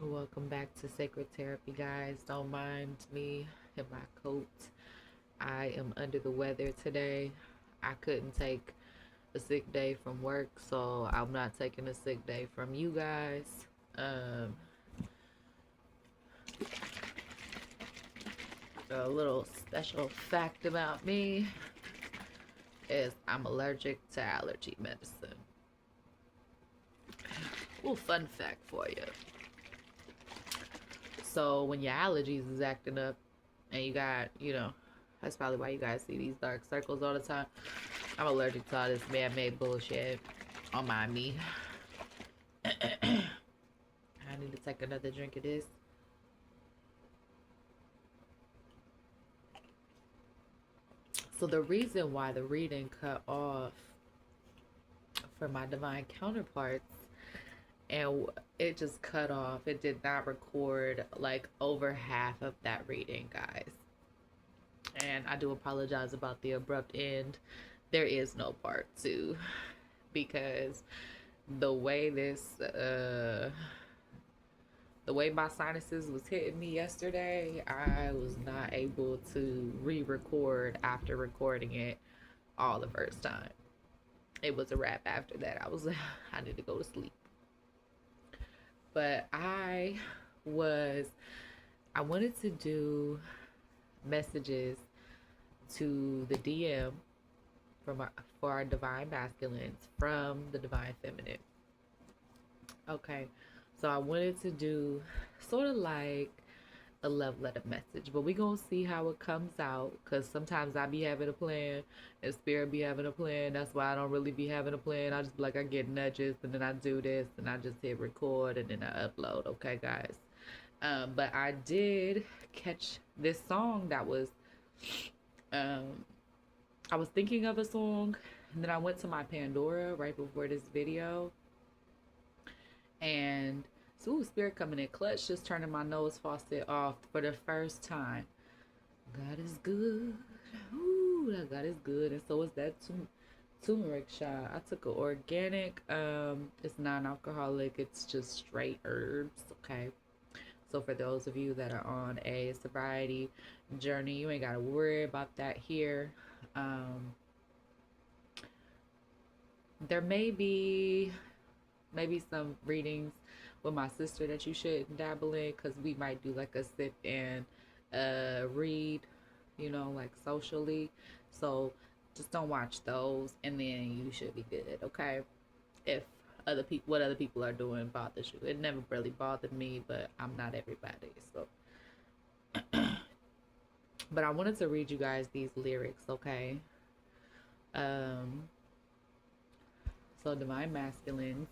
Welcome back to Sacred Therapy, guys. Don't mind me in my coat. I am under the weather today. I couldn't take a sick day from work, so I'm not taking a sick day from you guys. Um, a little special fact about me is I'm allergic to allergy medicine. Well, fun fact for you. So when your allergies is acting up and you got, that's probably why you guys see these dark circles all the time. I'm allergic to all this man-made bullshit. Don't mind me. I need to take another drink of this. So the reason why the reading cut off for my divine counterparts and it just cut off. It did not record like over half of that reading, guys. And I do apologize about the abrupt end. There is no part two because the way the way my sinuses was hitting me yesterday, I was not able to re-record after recording it all the first time. It was a wrap after that. I was like, I need to go to sleep. But was I wanted to do messages to the DM for our divine masculines from the divine feminine. Okay, so I wanted to do sort of like a love letter message, but we gonna see how it comes out. Cause sometimes I be having a plan, and spirit be having a plan. That's why I don't really be having a plan. I just be like I get nudges, and then I do this, and I just hit record, and then I upload. Okay, guys. But I did catch this song that was um, I was thinking of a song, and then I went to my Pandora right before this video, and so spirit coming in clutch, just turning my nose faucet off for the first time. God is good. Ooh, that God is good, and so is that turmeric shot. I took an organic. It's non-alcoholic. It's just straight herbs. Okay. So for those of you that are on a sobriety journey, you ain't gotta worry about that here. Um, there may be maybe some readings with my sister that you should dabble in because we might do like a sip and read, like socially. So just don't watch those, and then you should be good. Okay, if what other people are doing bothers you, it never really bothered me, but I'm not everybody. So, but I wanted to read you guys these lyrics. Okay, um, so divine masculines.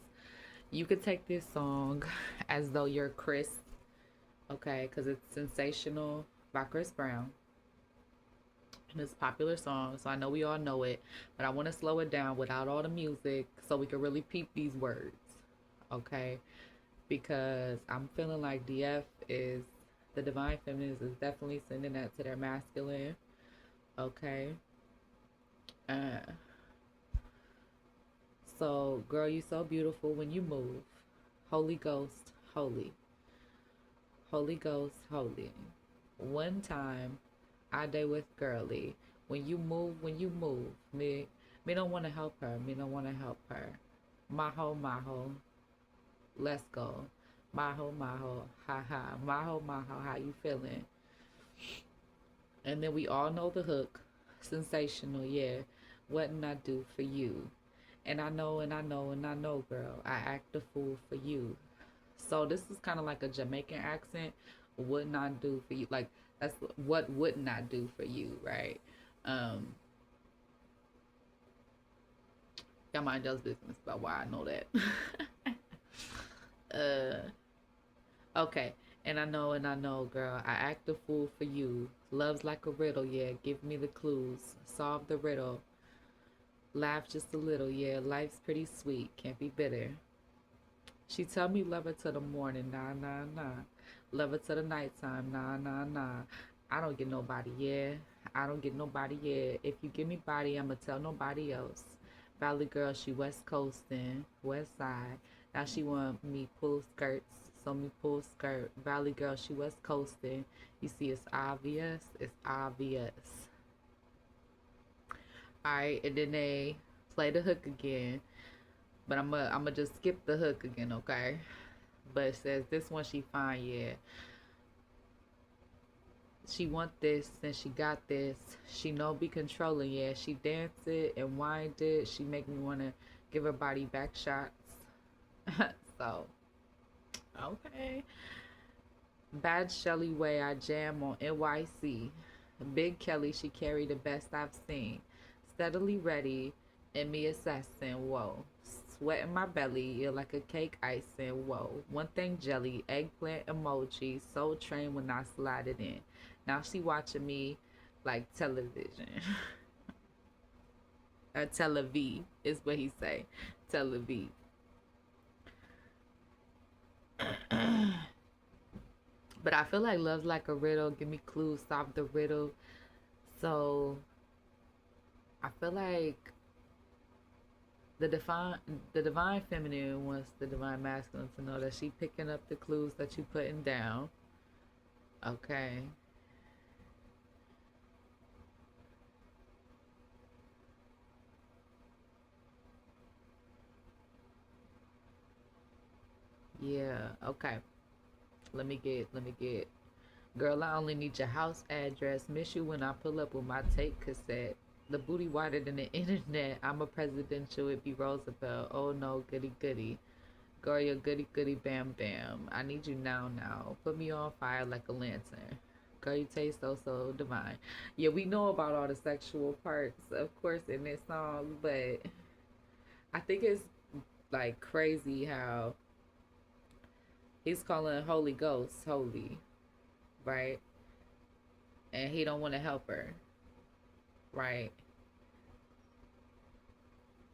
You could take this song as though you're Chris, okay, because it's Sensational by Chris Brown. And it's a popular song, so I know we all know it, but I want to slow it down without all the music so we can really peep these words, okay? Because I'm feeling like DF is, the Divine Feminines is definitely sending that to their masculine, okay? Uh, so, girl, you so beautiful when you move. Holy Ghost, holy. Holy Ghost, holy. One time, I day with girly. When you move, me don't want to help her. Me don't want to help her. Maho, maho, let's go. Maho, maho, ha ha. Maho, maho, how you feeling? And then we all know the hook. Sensational, yeah. What did I do for you? And I know, and I know, and I know, girl. I act a fool for you. So this is kind of like a Jamaican accent. Would not do for you. Like that's what would not do for you, right? Um, y'all mind y'all's business about why I know that. Okay. And I know, girl. I act a fool for you. Love's like a riddle, yeah. Give me the clues. Solve the riddle. Laugh just a little, yeah. Life's pretty sweet. Can't be bitter. She tell me love her till the morning, nah, nah, nah. Love her till the nighttime, nah, nah, nah. I don't get nobody, yeah. I don't get nobody, yeah. If you give me body, I'ma tell nobody else. Valley girl, she west coastin', west side. Now she want me pull skirts, So me pull skirt. Valley girl, she was coasting. You see, it's obvious. It's obvious. Alright, and then they play the hook again. But I'm just skip the hook again, okay? But it says this one she fine, yeah. She want this and she got this. She know be controlling, yeah. She danced it and whined it. She make me wanna give her body back shots. So okay. Bad Shelly Way, I jam on NYC. Big Kelly, she carry the best I've seen. Steadily ready, and me assassin, whoa. Sweat in my belly, you're like a cake icing, whoa. One thing jelly, eggplant emoji, soul train when I slide it in. Now she watching me like television. Or Tel Aviv is what he say. Tel Aviv. But I feel like love's like a riddle. Give me clues, solve the riddle. So I feel like the divine feminine wants the divine masculine to know that she picking up the clues that you putting down. Okay. Yeah, okay. Let me get. Girl, I only need your house address. Miss you when I pull up with my tape cassette. The booty wider than the internet. I'm a presidential, it be Roosevelt. Oh no, goody goody. Girl, you goody goody bam bam. I need you now now. Put me on fire like a lantern. Girl, you taste so divine. Yeah, we know about all the sexual parts, of course, in this song, but I think it's like crazy how he's calling Holy Ghost holy, right? And he don't want to help her, right?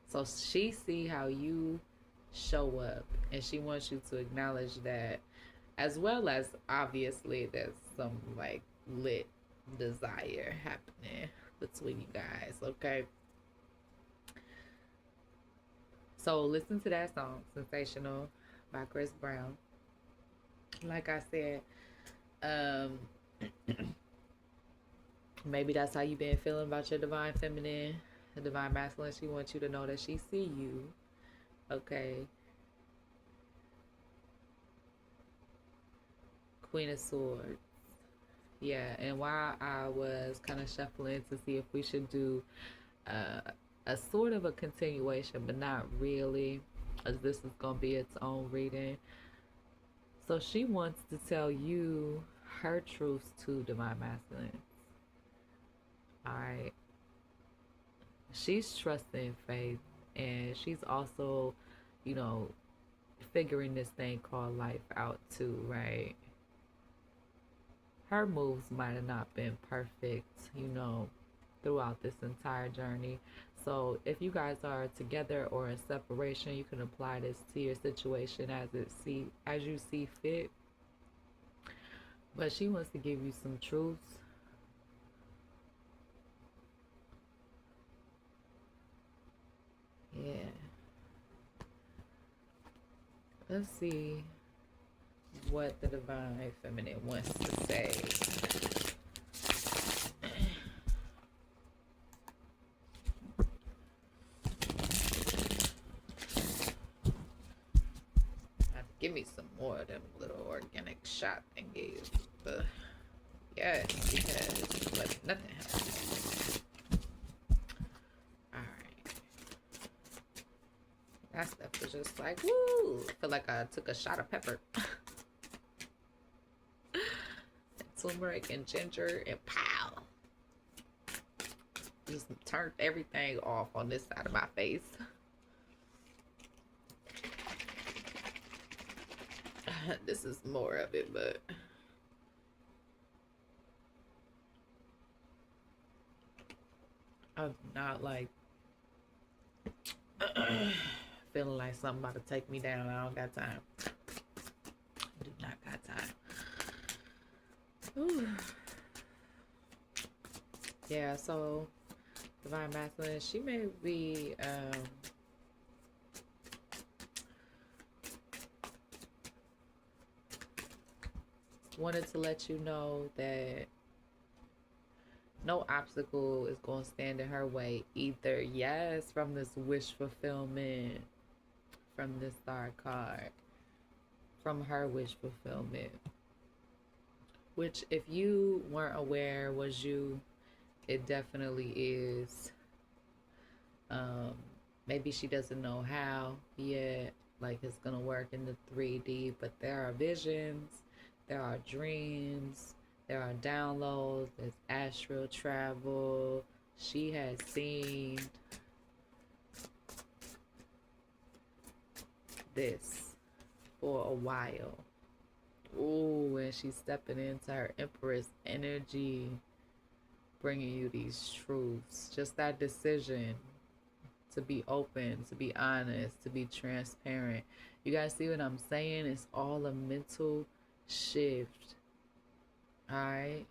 So she see how you show up and she wants you to acknowledge that, as well as obviously there's some like lit desire happening between you guys, okay? So listen to that song, Sensational by Chris Brown. Like I said, um maybe that's how you been feeling about your divine feminine, the divine masculine. She wants you to know that she see you, okay? Queen of Swords. Yeah, and while I was kind of shuffling to see if we should do uh, a sort of a continuation, but not really, as this is going to be its own reading. So she wants to tell you her truths to divine masculine. All right. She's trusting faith, and she's also, you know, figuring this thing called life out too, right? Her moves might have not been perfect, throughout this entire journey. So if you guys are together or in separation, you can apply this to your situation as you see fit. But she wants to give you some truths. Yeah. Let's see what the divine feminine wants to say. Give me some more of them little organic shot thingies. Yes, because but nothing helps. Alright. That stuff was just like, woo! I feel like I took a shot of pepper. Turmeric and ginger and pow. Just turned everything off on this side of my face. This is more of it, but I'm not like feeling like something about to take me down. I don't got time. I do not got time. Ooh. Yeah, so divine masculine, she may be wanted to let you know that no obstacle is going to stand in her way either. Yes, from this wish fulfillment, from this star card, from her wish fulfillment, which, if you weren't aware, was you, it definitely is. Um, Maybe she doesn't know how yet, like it's gonna work in the 3D, but there are visions, there are dreams, there are downloads, there's astral travel. She has seen this for a while. Ooh, and she's stepping into her Empress energy, bringing you these truths. Just that decision to be open, to be honest, to be transparent. You guys see what I'm saying? It's all a mental shift. All right?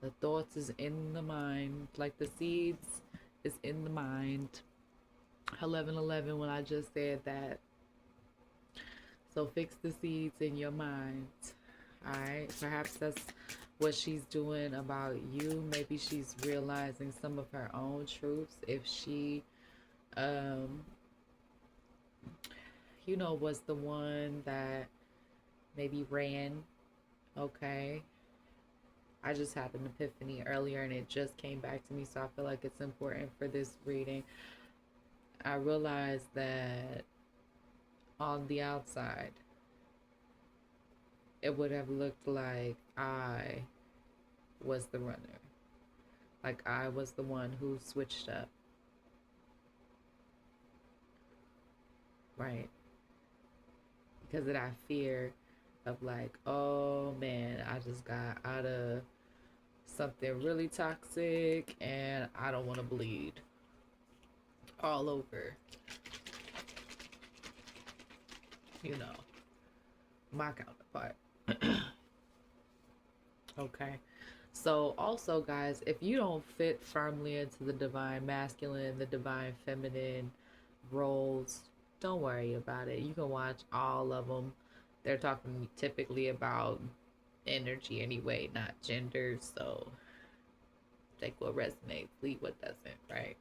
The thoughts is in the mind, like the seeds is in the mind. 11:11 when I just said that. So fix the seeds in your mind. All right? Perhaps that's what she's doing about you. Maybe she's realizing some of her own truths. If she um was the one that maybe ran. Okay. I just had an epiphany earlier and it just came back to me, so I feel like it's important for this reading. I realized that on the outside, it would have looked like I was the runner. Like I was the one who switched up. Right? Because of that fear of like, oh man, I just got out of something really toxic and I don't want to bleed all over, you know, my counterpart. Okay. So, also, guys, if you don't fit firmly into the divine masculine, the divine feminine roles, don't worry about it. You can watch all of them. They're talking typically about energy anyway, not gender. So, take what resonates, leave what doesn't, right?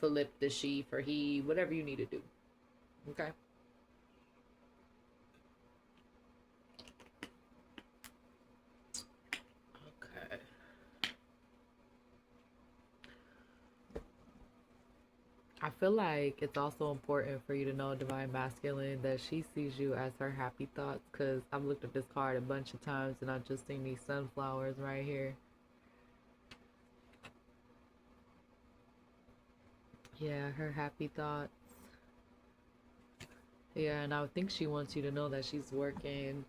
Flip the she for he, whatever you need to do. Okay. Okay. I feel like it's also important for you to know, divine masculine, that she sees you as her happy thoughts. Because I've looked at this card a bunch of times and I've just seen these sunflowers right here. Yeah, her happy thoughts. Yeah, and I think she wants you to know that she's working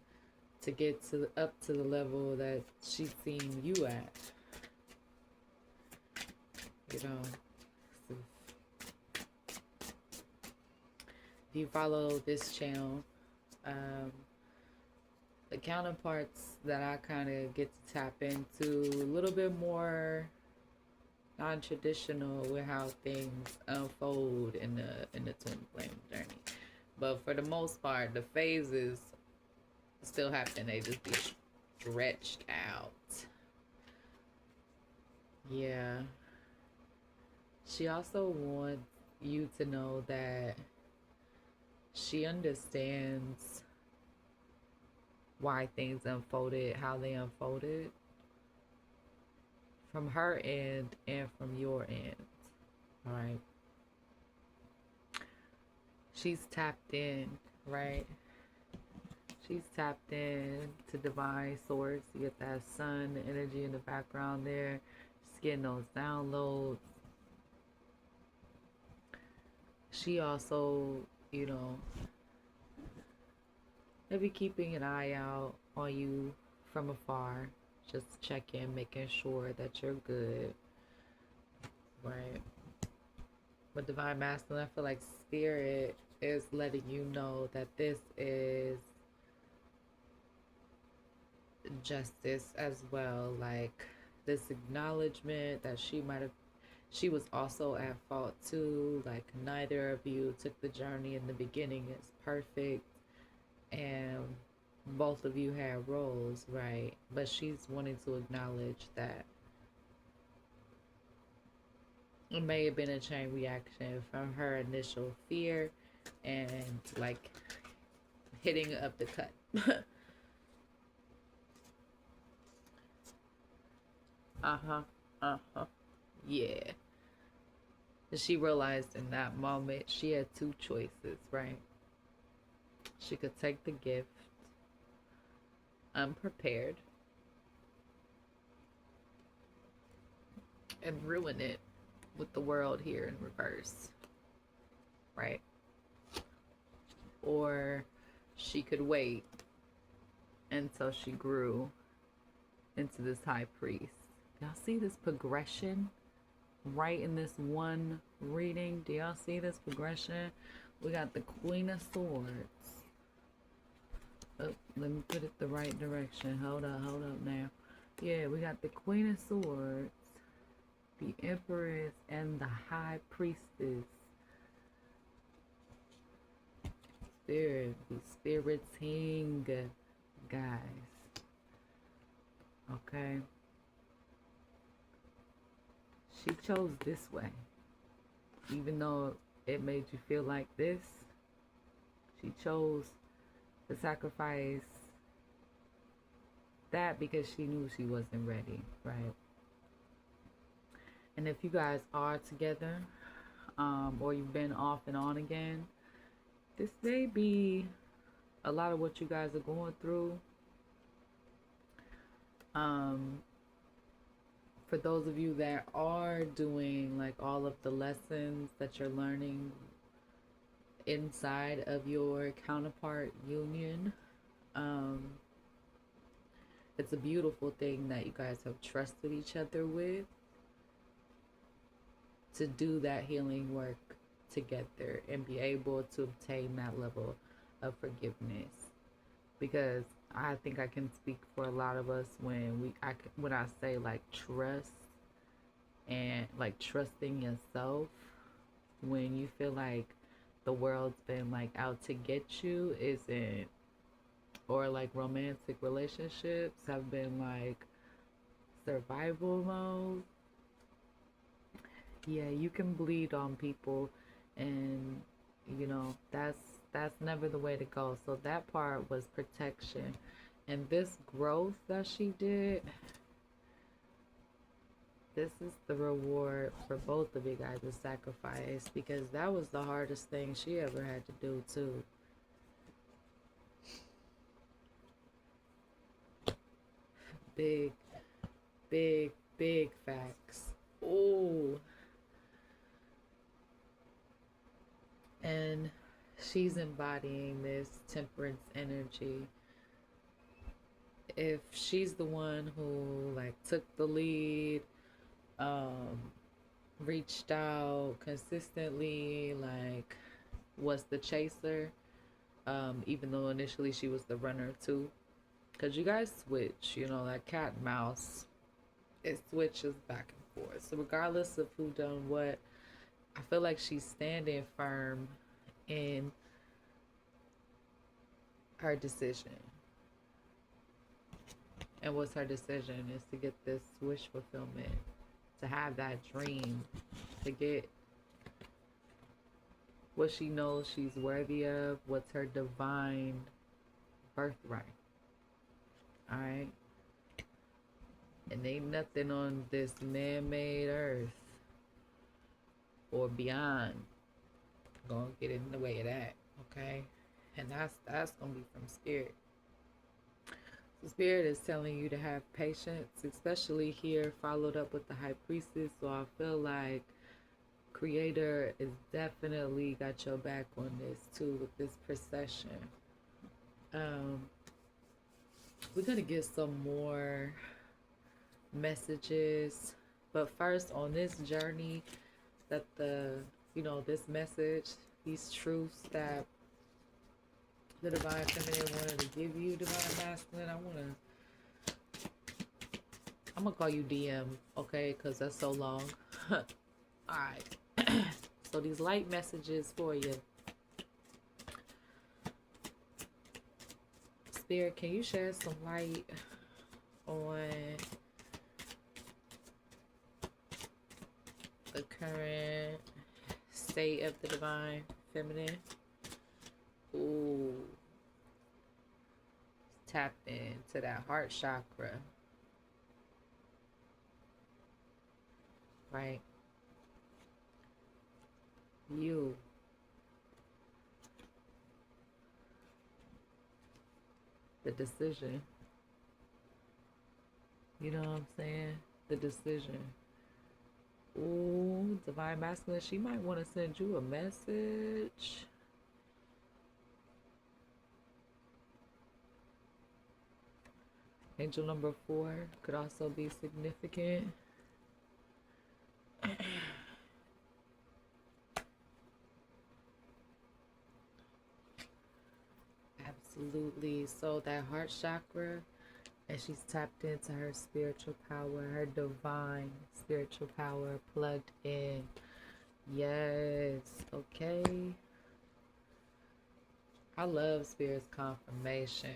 to get to up to the level that she's seen you at. You know, so if you follow this channel, um, the counterparts that I kind of get to tap into a little bit more non-traditional with how things unfold in the twin flame journey. But for the most part, the phases still happen. They just be stretched out. Yeah. She also wants you to know that she understands why things unfolded, how they unfolded, from her end and from your end. All right. She's tapped in, right? She's tapped in to divine source. You get that sun energy in the background there. She's getting those downloads. She also, maybe keeping an eye out on you from afar. Just checking, making sure that you're good. Right. With divine masculine, I feel like spirit is letting you know that this is justice as well. Like this acknowledgement that she was also at fault too. Like neither of you took the journey in the beginning as perfect, and both of you had roles, right? But she's wanting to acknowledge that it may have been a chain reaction from her initial fear and like hitting up the cut. Uh-huh. Uh-huh. Yeah. She realized in that moment she had two choices, right? She could take the gift unprepared and ruin it with the world here in reverse, right? Or she could wait until she grew into this high priest. Y'all see this progression right in this one reading? Do y'all see this progression? We got the Queen of Swords. Oh, let me put it the right direction. Hold up now. Yeah, we got the Queen of Swords, the Empress, and the High Priestess. Spirit, be spiriting, guys. Okay. She chose this way. Even though it made you feel like this, she chose to sacrifice that because she knew she wasn't ready, right? And if you guys are together, or you've been off and on again, this may be a lot of what you guys are going through. For those of you that are doing like all of the lessons that you're learning inside of your counterpart union, it's a beautiful thing that you guys have trusted each other with to do that healing work together and be able to obtain that level of forgiveness. Because I think I can speak for a lot of us when I say like trust and like trusting yourself when you feel like the world's been like out to get you isn't, or like romantic relationships have been like survival mode. Yeah, you can bleed on people, and you know that's never the way to go. So that part was protection, and this growth that she did, this is the reward for both of you guys, the sacrifice, because that was the hardest thing she ever had to do too. Big, big, big facts. Oh, and she's embodying this temperance energy. If she's the one who like took the lead, um reached out consistently, like was the chaser, even though initially she was the runner too, because you guys switch, you know, that cat and mouse, it switches back and forth. So regardless of who done what, I feel like she's standing firm in her decision. And what's her decision is to get this wish fulfillment, to have that dream, to get what she knows she's worthy of, what's her divine birthright. Alright? And ain't nothing on this man-made earth or beyond gonna get in the way of that. Okay? And that's gonna be from spirit. The spirit is telling you to have patience, especially here followed up with the high priestess. So I feel like creator is definitely got your back on this too with this procession. We're gonna get some more messages, but first on this journey that this message, these truths that the divine feminine wanted to give you, divine masculine, I'm gonna call you DM, okay, because that's so long. All right. So these light messages for you. Spirit, can you shed some light on the current state of the divine feminine? Ooh, tap into that heart chakra, right? You, the decision. You know what I'm saying? The decision. Ooh, divine masculine, she might want to send you a message. Angel number 4 could also be significant. Absolutely. So that heart chakra, and she's tapped into her spiritual power, her divine spiritual power plugged in. Yes. Okay. I love spirit's confirmation.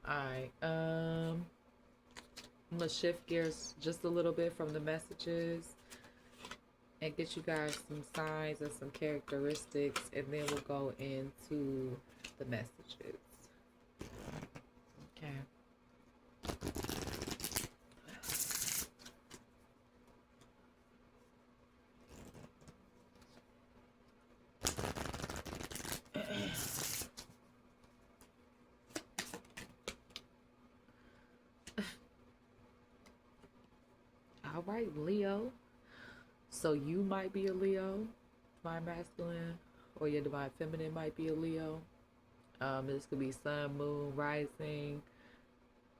All right. I'm gonna shift gears just a little bit from the messages and get you guys some signs and some characteristics, and then we'll go into the messages. Okay. All right, Leo. So you might be a Leo, divine masculine, or your divine feminine might be a Leo. This could be sun, moon, rising.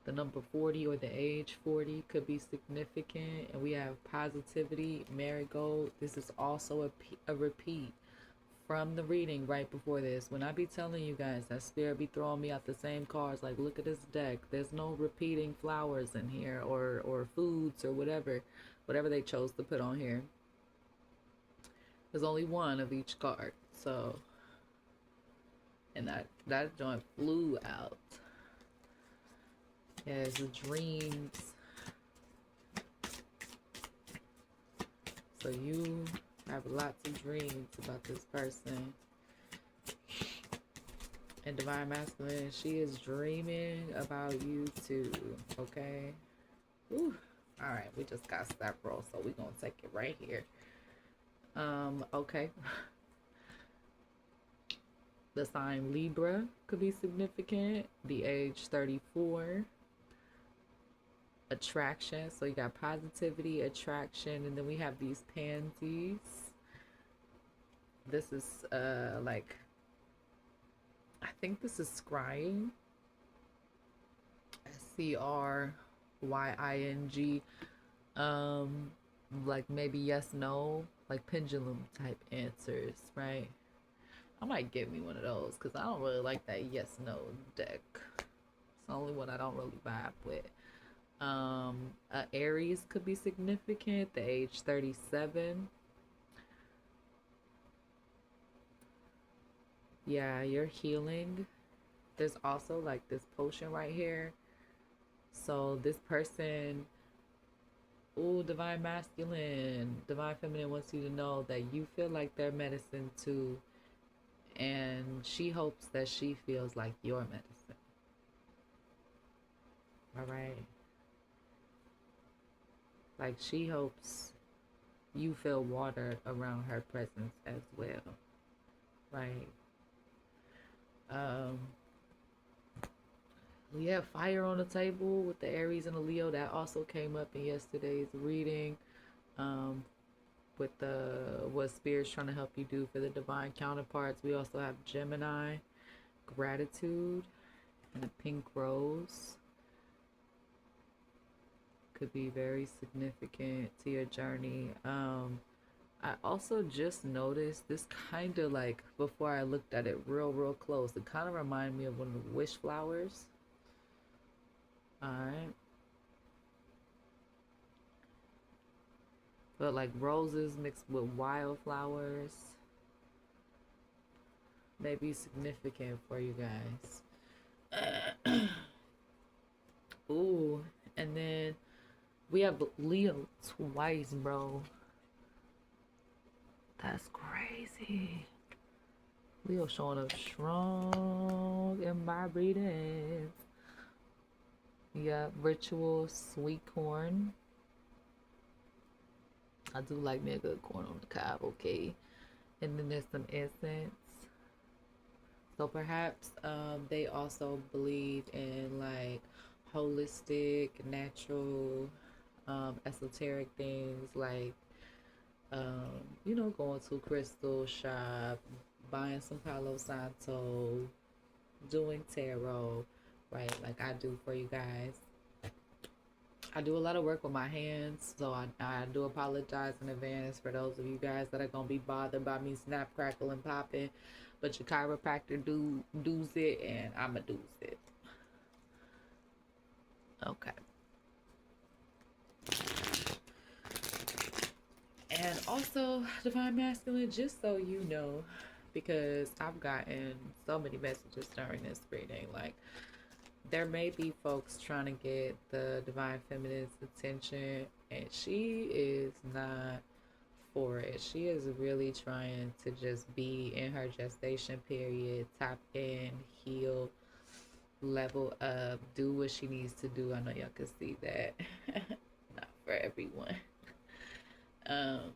The number 40 or the age 40 could be significant. And we have positivity, marigold. This is also a repeat from the reading right before this. When I be telling you guys that spirit be throwing me out the same cards, like look at this deck. There's no repeating flowers in here or foods or whatever they chose to put on here. There's only one of each card. So, and that joint flew out. Yes, dreams. So you have lots of dreams about this person. And divine masculine, she is dreaming about you too. Okay. Whew. All right, we just got several, so we're gonna take it right here. Okay. The sign Libra could be significant. The age 34. Attraction. So you got positivity, attraction, and then we have these pansies. This is like, I think this is scrying. Crying. Like maybe yes, no, like pendulum type answers, right? I might get me one of those because I don't really like that yes, no deck. It's the only one I don't really vibe with. Aries could be significant, the age 37. Yeah, you're healing. There's also like this potion right here. So this person, ooh, divine masculine, divine feminine wants you to know that you feel like their medicine too. And she hopes that she feels like your medicine. All right. Like she hopes you feel water around her presence as well. Right. Um, we have fire on the table with the Aries and the Leo. That also came up in yesterday's reading. With the what spirit's trying to help you do for the divine counterparts. We also have Gemini, gratitude, and a pink rose. Could be very significant to your journey. I also just noticed this kind of like, before I looked at it real close, it kind of reminded me of one of the wish flowers. All right. But like roses mixed with wildflowers may be significant for you guys. We have Leo twice, bro. That's crazy. Leo showing up strong in my readings. Yeah, ritual sweet corn. I do like me a good corn on the cob, okay? And then there's some incense. So perhaps they also believe in like holistic, natural, esoteric things like, going to a crystal shop, buying some Palo Santo, doing tarot, right? Like I do for you guys. I do a lot of work with my hands, so I do apologize in advance for those of you guys that are gonna be bothered by me snap, crackle, and popping. But your chiropractor does it, and I'ma do's it. Okay. And also, Divine Masculine, just so you know, because I've gotten so many messages during this reading, like there may be folks trying to get the Divine Feminine's attention, and she is not for it. She is really trying to just be in her gestation period, tap in, heal, level up, do what she needs to do. I know y'all can see that. Not for everyone. Um,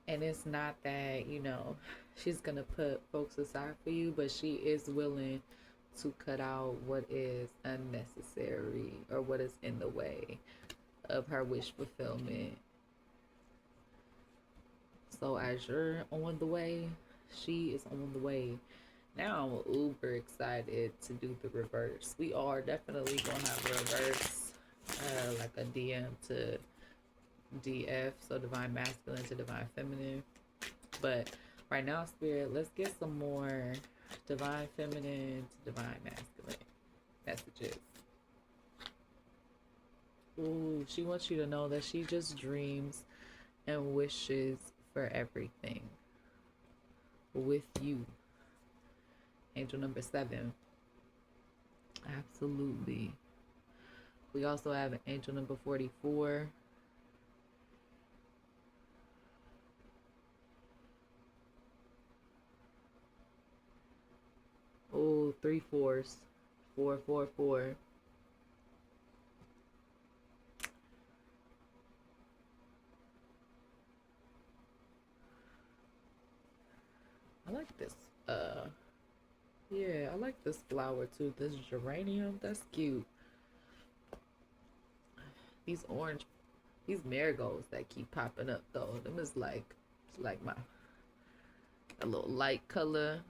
and it's not that, she's gonna put folks aside for you, but she is willing to cut out what is unnecessary or what is in the way of her wish fulfillment. So as you're on the way, she is on the way. Now I'm uber excited to do the reverse. We are definitely gonna have a reverse, like a DM to DF, so Divine Masculine to Divine Feminine. But right now, Spirit, let's get some more Divine Feminine to Divine Masculine messages. Ooh, she wants you to know that she just dreams and wishes for everything with you. Angel number 7. Absolutely. We also have angel number 44. Oh, 3 fours. 444. I like this. Yeah, I like this flower too. This geranium, that's cute. These orange, these marigolds that keep popping up though, them is like, it's like my a little light color.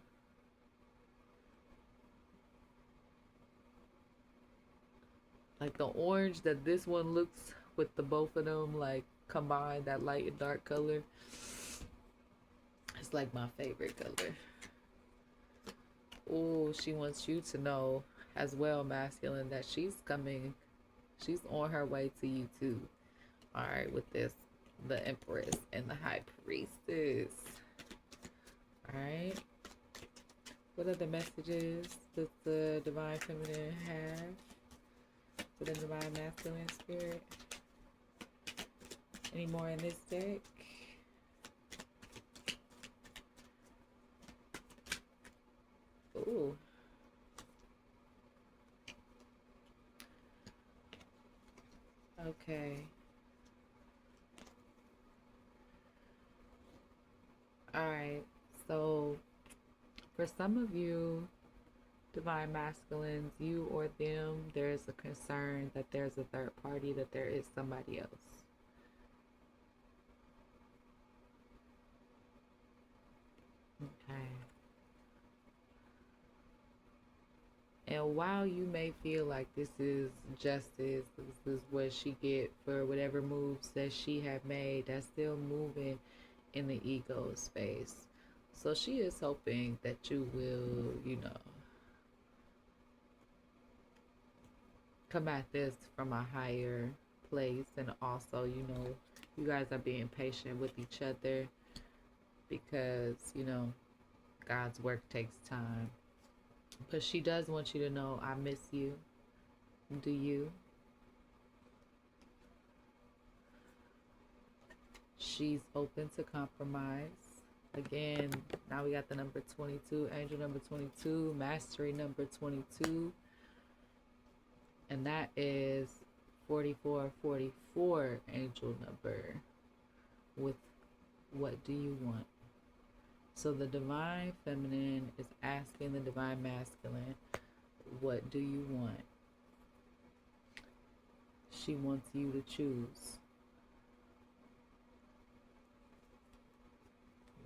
Like the orange that this one looks with the both of them like combined, that light and dark color. It's like my favorite color. Oh, she wants you to know as well, masculine, that she's coming. She's on her way to you too. All right, with this, the Empress and the High Priestess. All right. What other messages does the Divine Feminine have for the Divine Masculine Spirit? Any more in this deck? Ooh. Okay. All right. So, for some of you, Divine Masculines, you or them, there's a concern that there's a third party, that there is somebody else. Okay. And while you may feel like this is justice, this is what she get for whatever moves that she had made, that's still moving in the ego space. So she is hoping that you will, come at this from a higher place, and also, you guys are being patient with each other because, God's work takes time. But she does want you to know, I miss you. Do you? She's open to compromise. Again, now we got the number 22, angel number 22, mastery number 22. And that is 4444 angel number with what do you want? So the divine feminine is asking the divine masculine, what do you want? She wants you to choose.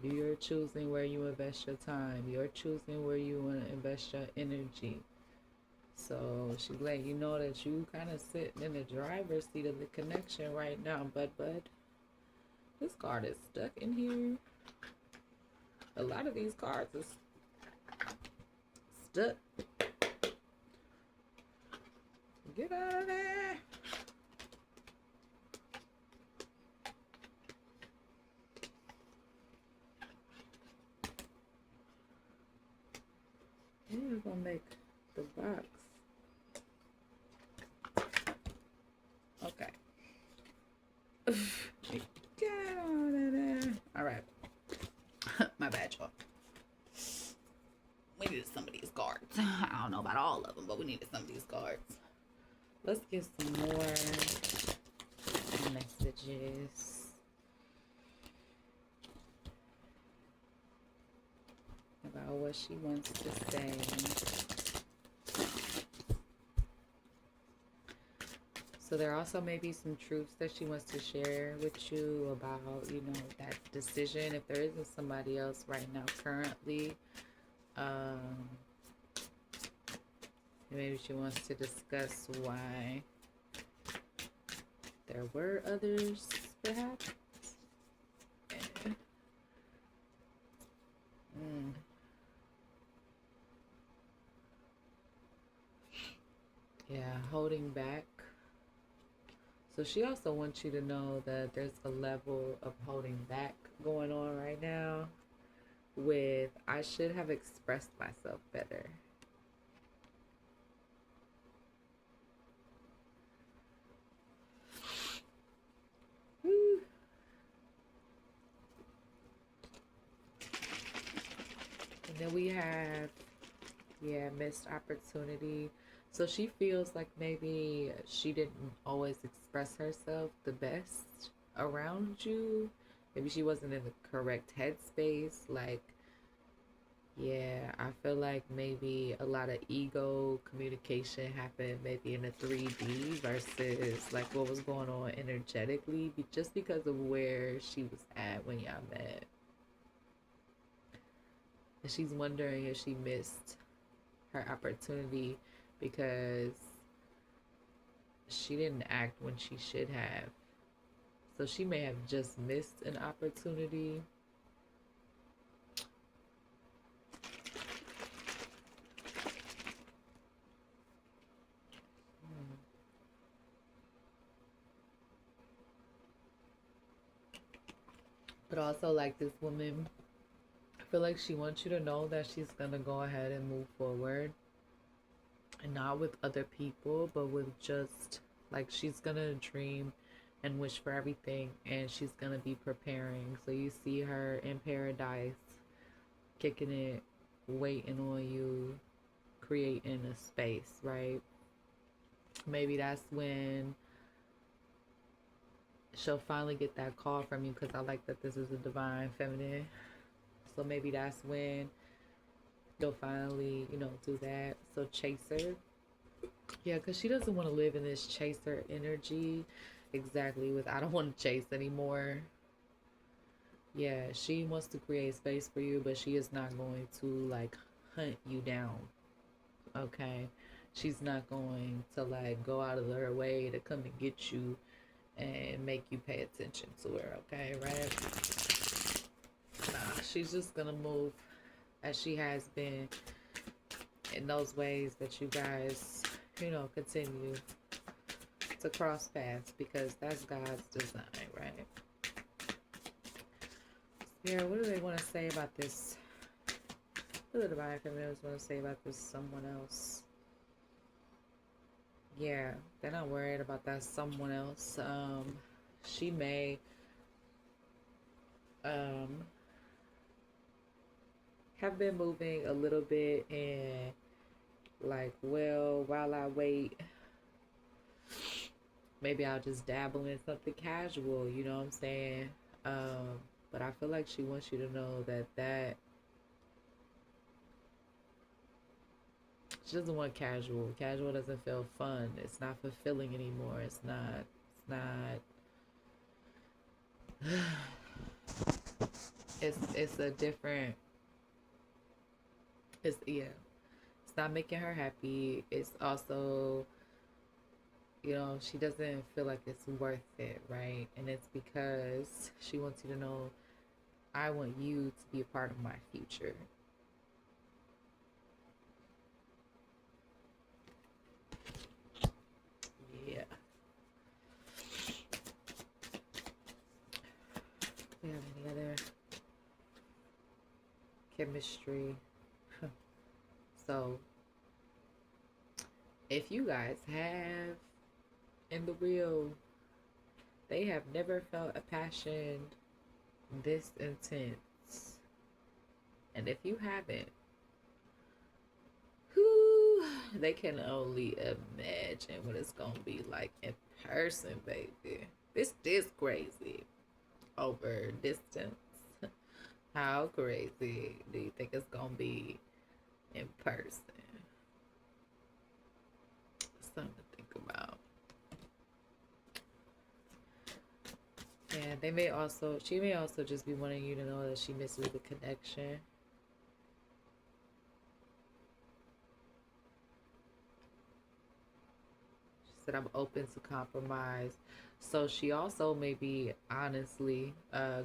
You're choosing where you invest your time. You're choosing where you want to invest your energy. So she's letting you know that you kind of sitting in the driver's seat of the connection right now. But this card is stuck in here. A lot of these cards is stuck. Get out of there. We're gonna make the box. Okay. Get out of there. All right. My bad, y'all. We needed some of these cards. I don't know about all of them, but we needed some of these cards. Let's get some more messages about what she wants to say. So there also may be some truths that she wants to share with you about, you know, that decision. If there isn't somebody else right now currently, maybe she wants to discuss why there were others, perhaps. Yeah, holding back. So she also wants you to know that there's a level of holding back going on right now with, I should have expressed myself better. Woo. And then we have, missed opportunity. So she feels like maybe she didn't always express herself the best around you. Maybe she wasn't in the correct headspace. Like, yeah, I feel like maybe a lot of ego communication happened maybe in the 3D versus like what was going on energetically, just because of where she was at when y'all met. And she's wondering if she missed her opportunity because she didn't act when she should have. So she may have just missed an opportunity. But also, like, this woman, I feel like she wants you to know that she's gonna go ahead and move forward, and not with other people, but with just, like, she's gonna dream and wish for everything, and she's gonna be preparing. So you see her in paradise, kicking it, waiting on you, creating a space, right? Maybe that's when she'll finally get that call from you, because I like that this is a divine feminine. So maybe that's when you'll finally, do that. So chaser. Yeah, because she doesn't want to live in this chaser energy. Exactly, with I don't want to chase anymore. Yeah, she wants to create space for you, but she is not going to like hunt you down. Okay. She's not going to like go out of her way to come and get you and make you pay attention to her. Okay, right? Nah, she's just gonna move as she has been in those ways that you guys, continue to cross paths, because that's God's design, right? Yeah, what do they want to say about this What the divine feminine want to say about this someone else? Yeah, they're not worried about that someone else. She may um have been moving a little bit and like, well, while I wait, maybe I'll just dabble in something casual, you know what I'm saying? But I feel like she wants you to know that she doesn't want casual. Casual doesn't feel fun. It's not fulfilling anymore. It's a different. It's yeah. It's not making her happy. It's also, she doesn't feel like it's worth it, right? And it's because she wants you to know, I want you to be a part of my future. Yeah. Do we have any other chemistry? So, if you guys have in the real, they have never felt a passion this intense. And if you haven't, whew, they can only imagine what it's gonna be like in person, baby. This is crazy over distance. How crazy do you think it's gonna be in person? Something to think about. And she may also just be wanting you to know that she misses the connection. She said, I'm open to compromise. So she also may be honestly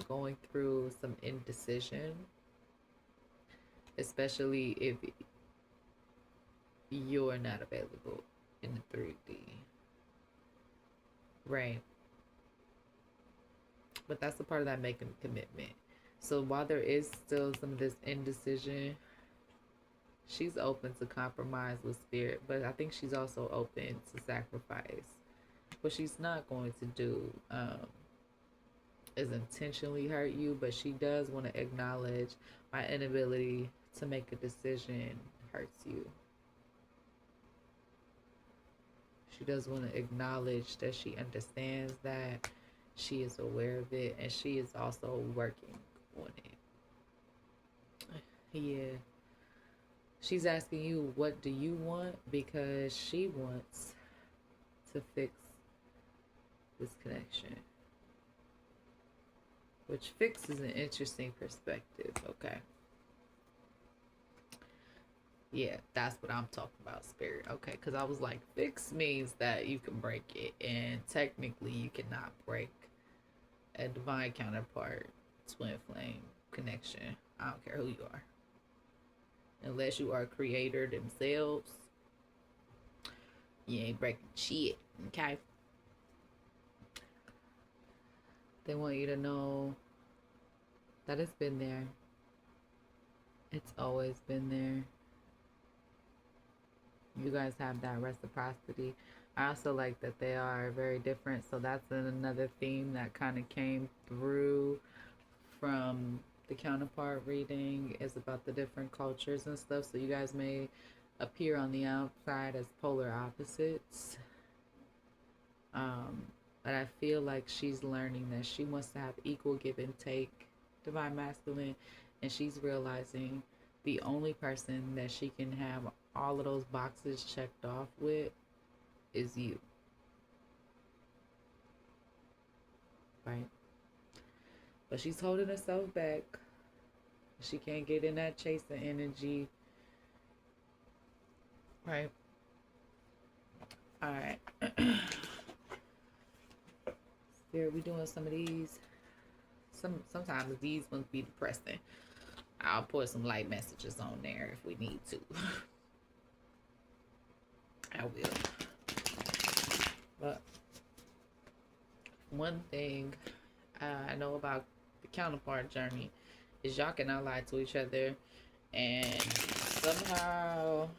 going through some indecision, especially if you're not available in the 3D. Right. But that's the part of that making a commitment. So while there is still some of this indecision, she's open to compromise with spirit, but I think she's also open to sacrifice. What she's not going to do is intentionally hurt you, but she does want to acknowledge my inability to make a decision hurts you. She does want to acknowledge that she understands that, she is aware of it, and she is also working on it. Yeah. She's asking you, what do you want? Because she wants to fix this connection. Which fix is an interesting perspective, okay? Yeah, that's what I'm talking about, spirit. Okay, because I was like, fix means that you can break it, and technically you cannot break a divine counterpart, twin flame connection. I don't care who you are. Unless you are a creator themselves, you ain't breaking shit, okay? They want you to know that it's been there. It's always been there. You guys have that reciprocity. I also like that they are very different. So that's another theme that kind of came through from the counterpart reading, is about the different cultures and stuff. So you guys may appear on the outside as polar opposites. But I feel like she's learning that she wants to have equal give and take, divine masculine, and she's realizing the only person that she can have all of those boxes checked off with is you. Right? But she's holding herself back. She can't get in that chasing energy. Right? Alright. Spirit, we doing some of these. Sometimes these ones be depressing. I'll put some light messages on there if we need to. I will. But one thing I know about the counterpart journey is y'all cannot lie to each other, and Somehow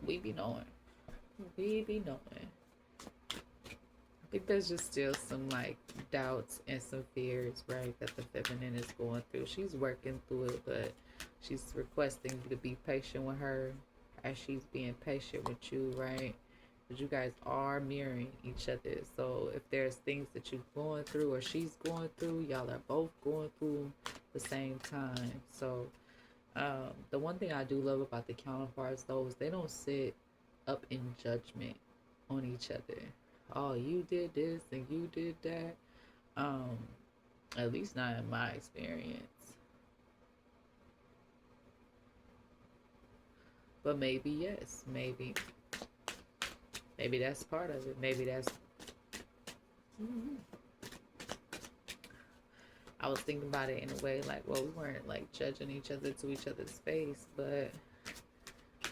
we be knowing. We be knowing. I think there's just still some like doubts and some fears, right, that the feminine is going through. She's working through it, but she's requesting you to be patient with her as she's being patient with you, right? Because you guys are mirroring each other. So if there's things that you're going through or she's going through, y'all are both going through the same time. So the one thing I do love about the counterparts though is they don't sit up in judgment on each other. Oh, you did this and you did that. Um, at least not in my experience. But maybe yes, maybe that's part of it. Maybe that's. I was thinking about it in a way like, well, we weren't like judging each other to each other's face, but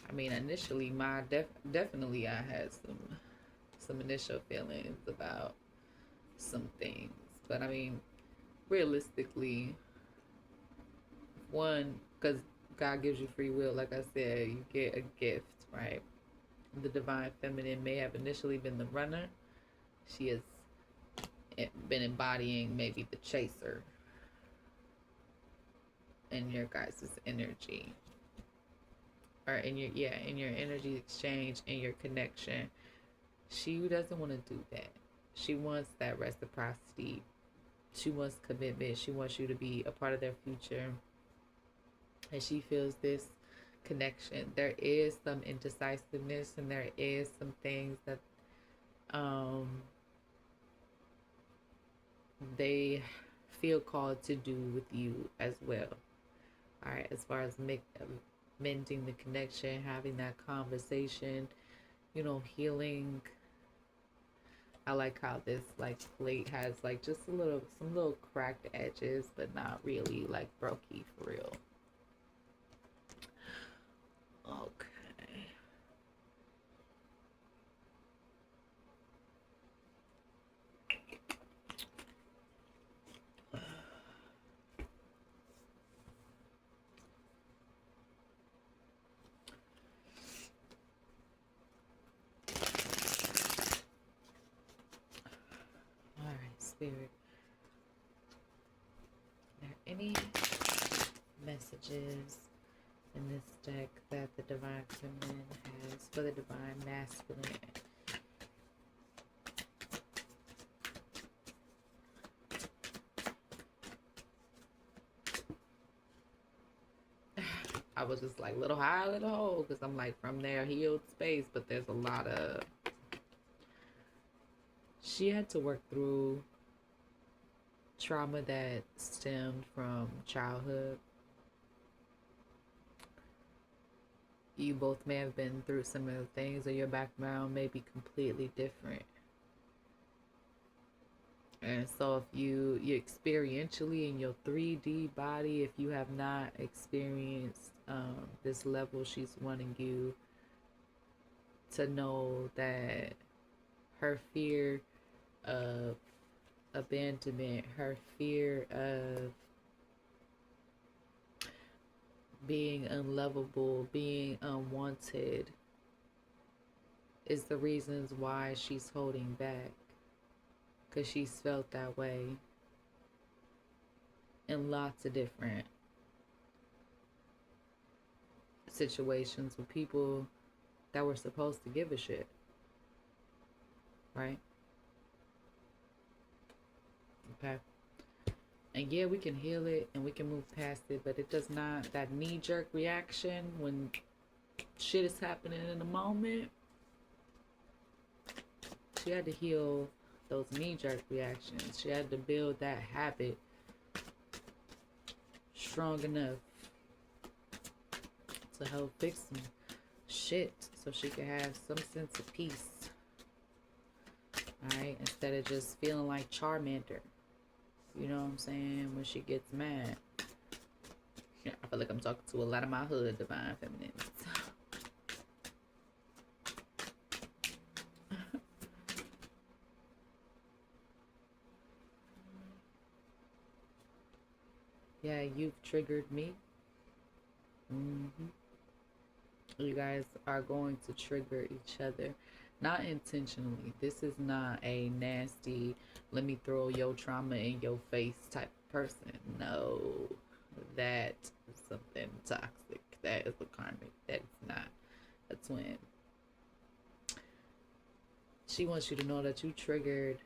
I mean, initially, definitely I had some initial feelings about some things, but I mean, realistically, one, because God gives you free will, like I said, you get a gift, right? The divine feminine may have initially been the runner. She has been embodying maybe the chaser in your guys' energy, or in your energy exchange, in your connection. She doesn't want to do that. She wants that reciprocity. She wants commitment. She wants you to be a part of their future. And she feels this connection. There is some indecisiveness and there is some things that um, they feel called to do with you as well. All right, as far as mending the connection, having that conversation, healing. I like how this like plate has like just some little cracked edges, but not really like brokey for real. Okay. All right, Spirit. Are there any messages in this deck that the Divine Feminine has for the Divine Masculine? I was just like little high, little low, because I'm like from their healed space, but there's a lot of. She had to work through trauma that stemmed from childhood. You both may have been through similar things, or your background may be completely different. And so, if you experientially in your 3D body, if you have not experienced this level, she's wanting you to know that her fear of abandonment, her fear of being unlovable, being unwanted, is the reasons why she's holding back. Because she's felt that way in lots of different situations with people that were supposed to give a shit. Right? Okay. And yeah, we can heal it and we can move past it, but it does not, that knee jerk reaction when shit is happening in the moment, she had to heal those knee jerk reactions. She had to build that habit strong enough to help fix some shit so she could have some sense of peace. Alright, instead of just feeling like Charmander. You know what I'm saying? When she gets mad. Yeah, I feel like I'm talking to a lot of my hood divine feminines. Yeah, you've triggered me. Mm-hmm. You guys are going to trigger each other, not intentionally. This is not a nasty, let me throw your trauma in your face type of person. No, that is something toxic. That is a karmic. That's not a twin. She wants you to know that you triggered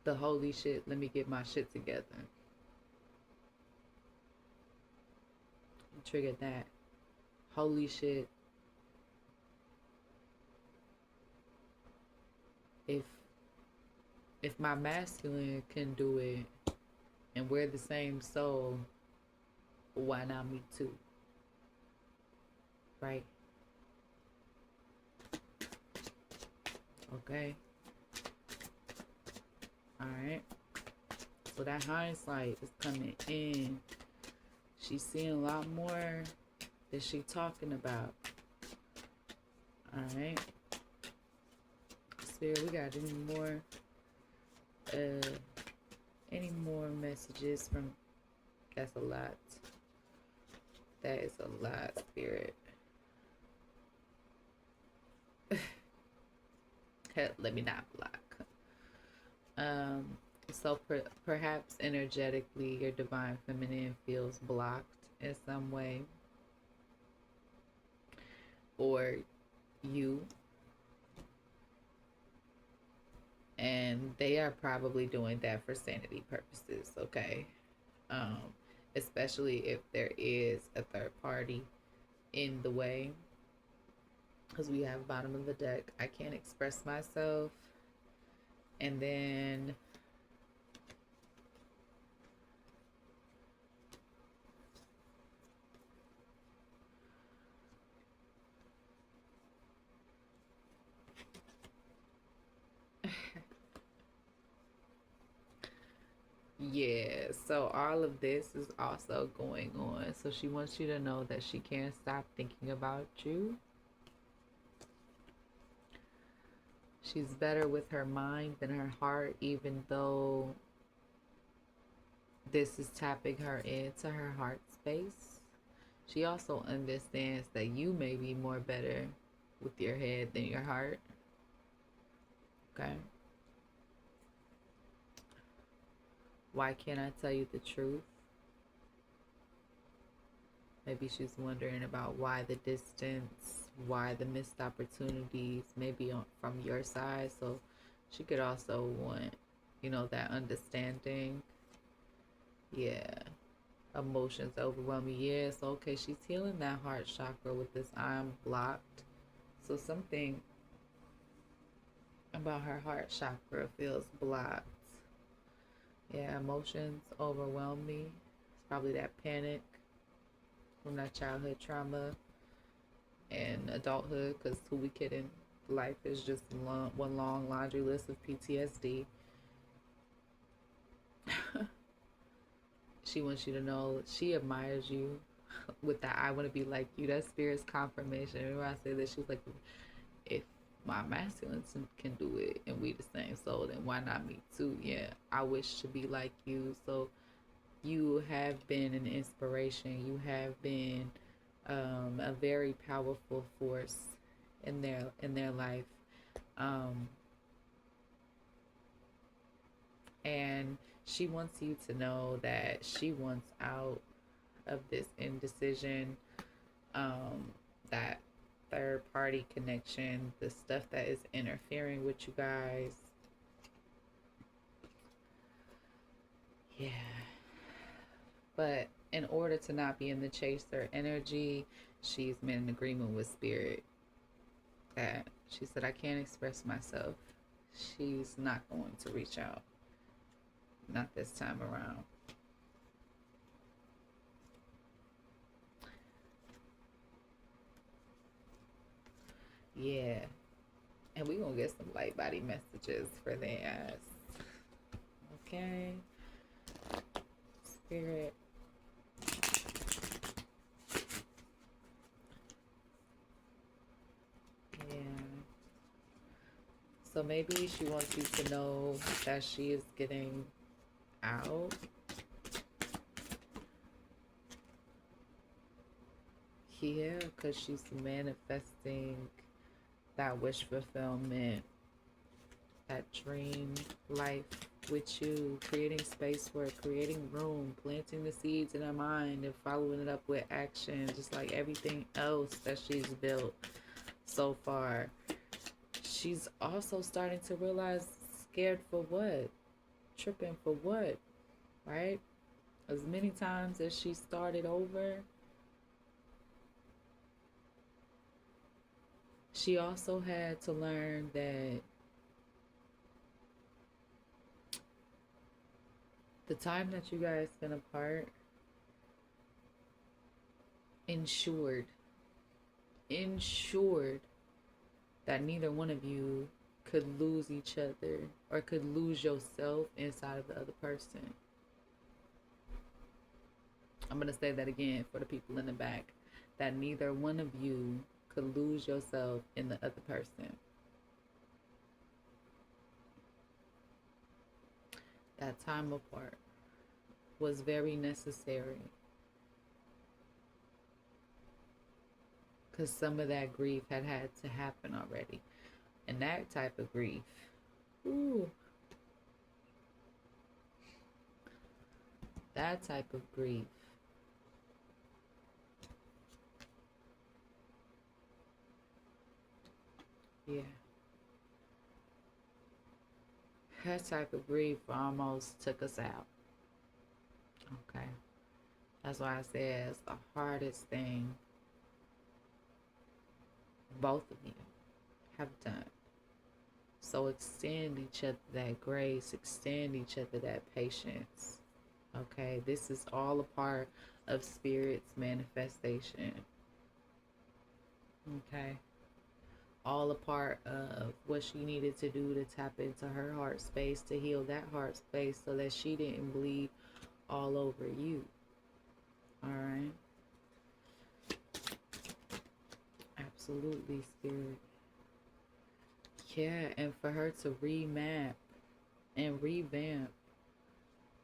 the holy shit, let me get my shit together. You triggered that. Holy shit. If my masculine can do it and we're the same soul, why not me too? Right? Okay. Alright. So that hindsight is coming in. She's seeing a lot more than she talking about. Alright. Spirit, we got any more messages from, that's a lot. That is a lot, Spirit. Let me not block. So perhaps energetically your divine feminine feels blocked in some way, or you, and they are probably doing that for sanity purposes. Okay. um Especially if there is a third party in the way, because we have bottom of the deck, I can't express myself, and then yeah, so all of this is also going on. So she wants you to know that she can't stop thinking about you. She's better with her mind than her heart, even though this is tapping her into her heart space. She also understands that you may be more better with your head than your heart. Okay? Why can't I tell you the truth? Maybe she's wondering about why the distance, why the missed opportunities, maybe from your side. So she could also want, that understanding. Yeah. Emotions overwhelming. Yeah, so okay, she's healing that heart chakra with this I'm blocked. So something about her heart chakra feels blocked. Yeah, emotions overwhelm me. It's probably that panic from that childhood trauma and adulthood, because who we kidding? Life is just one long laundry list of PTSD. She wants you to know she admires you with that I want to be like you. That spirit's confirmation. Remember I said that she was like, if my masculine can do it and we the same soul, then why not me too? Yeah, I wish to be like you. So you have been an inspiration. You have been a very powerful force in their life, and she wants you to know that she wants out of this indecision, that third party connection, the stuff that is interfering with you guys. Yeah. But in order to not be in the chaser energy, she's made an agreement with spirit that she said, I can't express myself. She's not going to reach out. Not this time around. Yeah. And we're going to get some light body messages for their ass. Okay. Spirit. Yeah. So maybe she wants you to know that she is getting out. Yeah, because she's manifesting that wish fulfillment, that dream life with you, creating space for it, creating room, planting the seeds in her mind and following it up with action, just like everything else that she's built so far. She's also starting to realize scared for what? Tripping for what? Right? As many times as she started over, she also had to learn that the time that you guys spent apart ensured ensured that neither one of you could lose each other or could lose yourself inside of the other person. I'm going to say that again for the people in the back, that neither one of you could lose yourself in the other person. That time apart was very necessary because some of that grief had to happen already. And that type of grief, ooh, that type of grief yeah, that type of grief almost took us out. Okay. That's why I said it's the hardest thing both of you have done. So extend each other that grace, extend each other that patience. Okay, this is all a part of Spirit's manifestation. Okay, all a part of what she needed to do to tap into her heart space, to heal that heart space so that she didn't bleed all over you. All right, absolutely, Spirit. Yeah, and for her to remap and revamp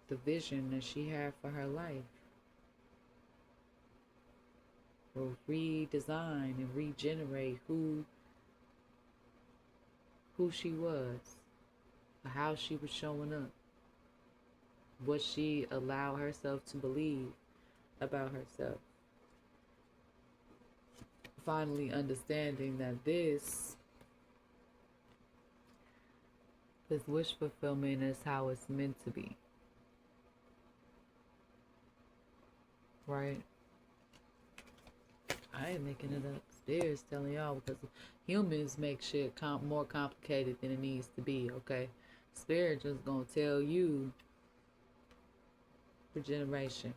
the vision that she had for her life, or redesign and regenerate who she was, how she was showing up, what she allowed herself to believe about herself. Finally understanding that this wish fulfillment is how it's meant to be. Right? I ain't making it up. Spirit's telling y'all because humans make shit more complicated than it needs to be, okay? Spirit just gonna tell you for generation.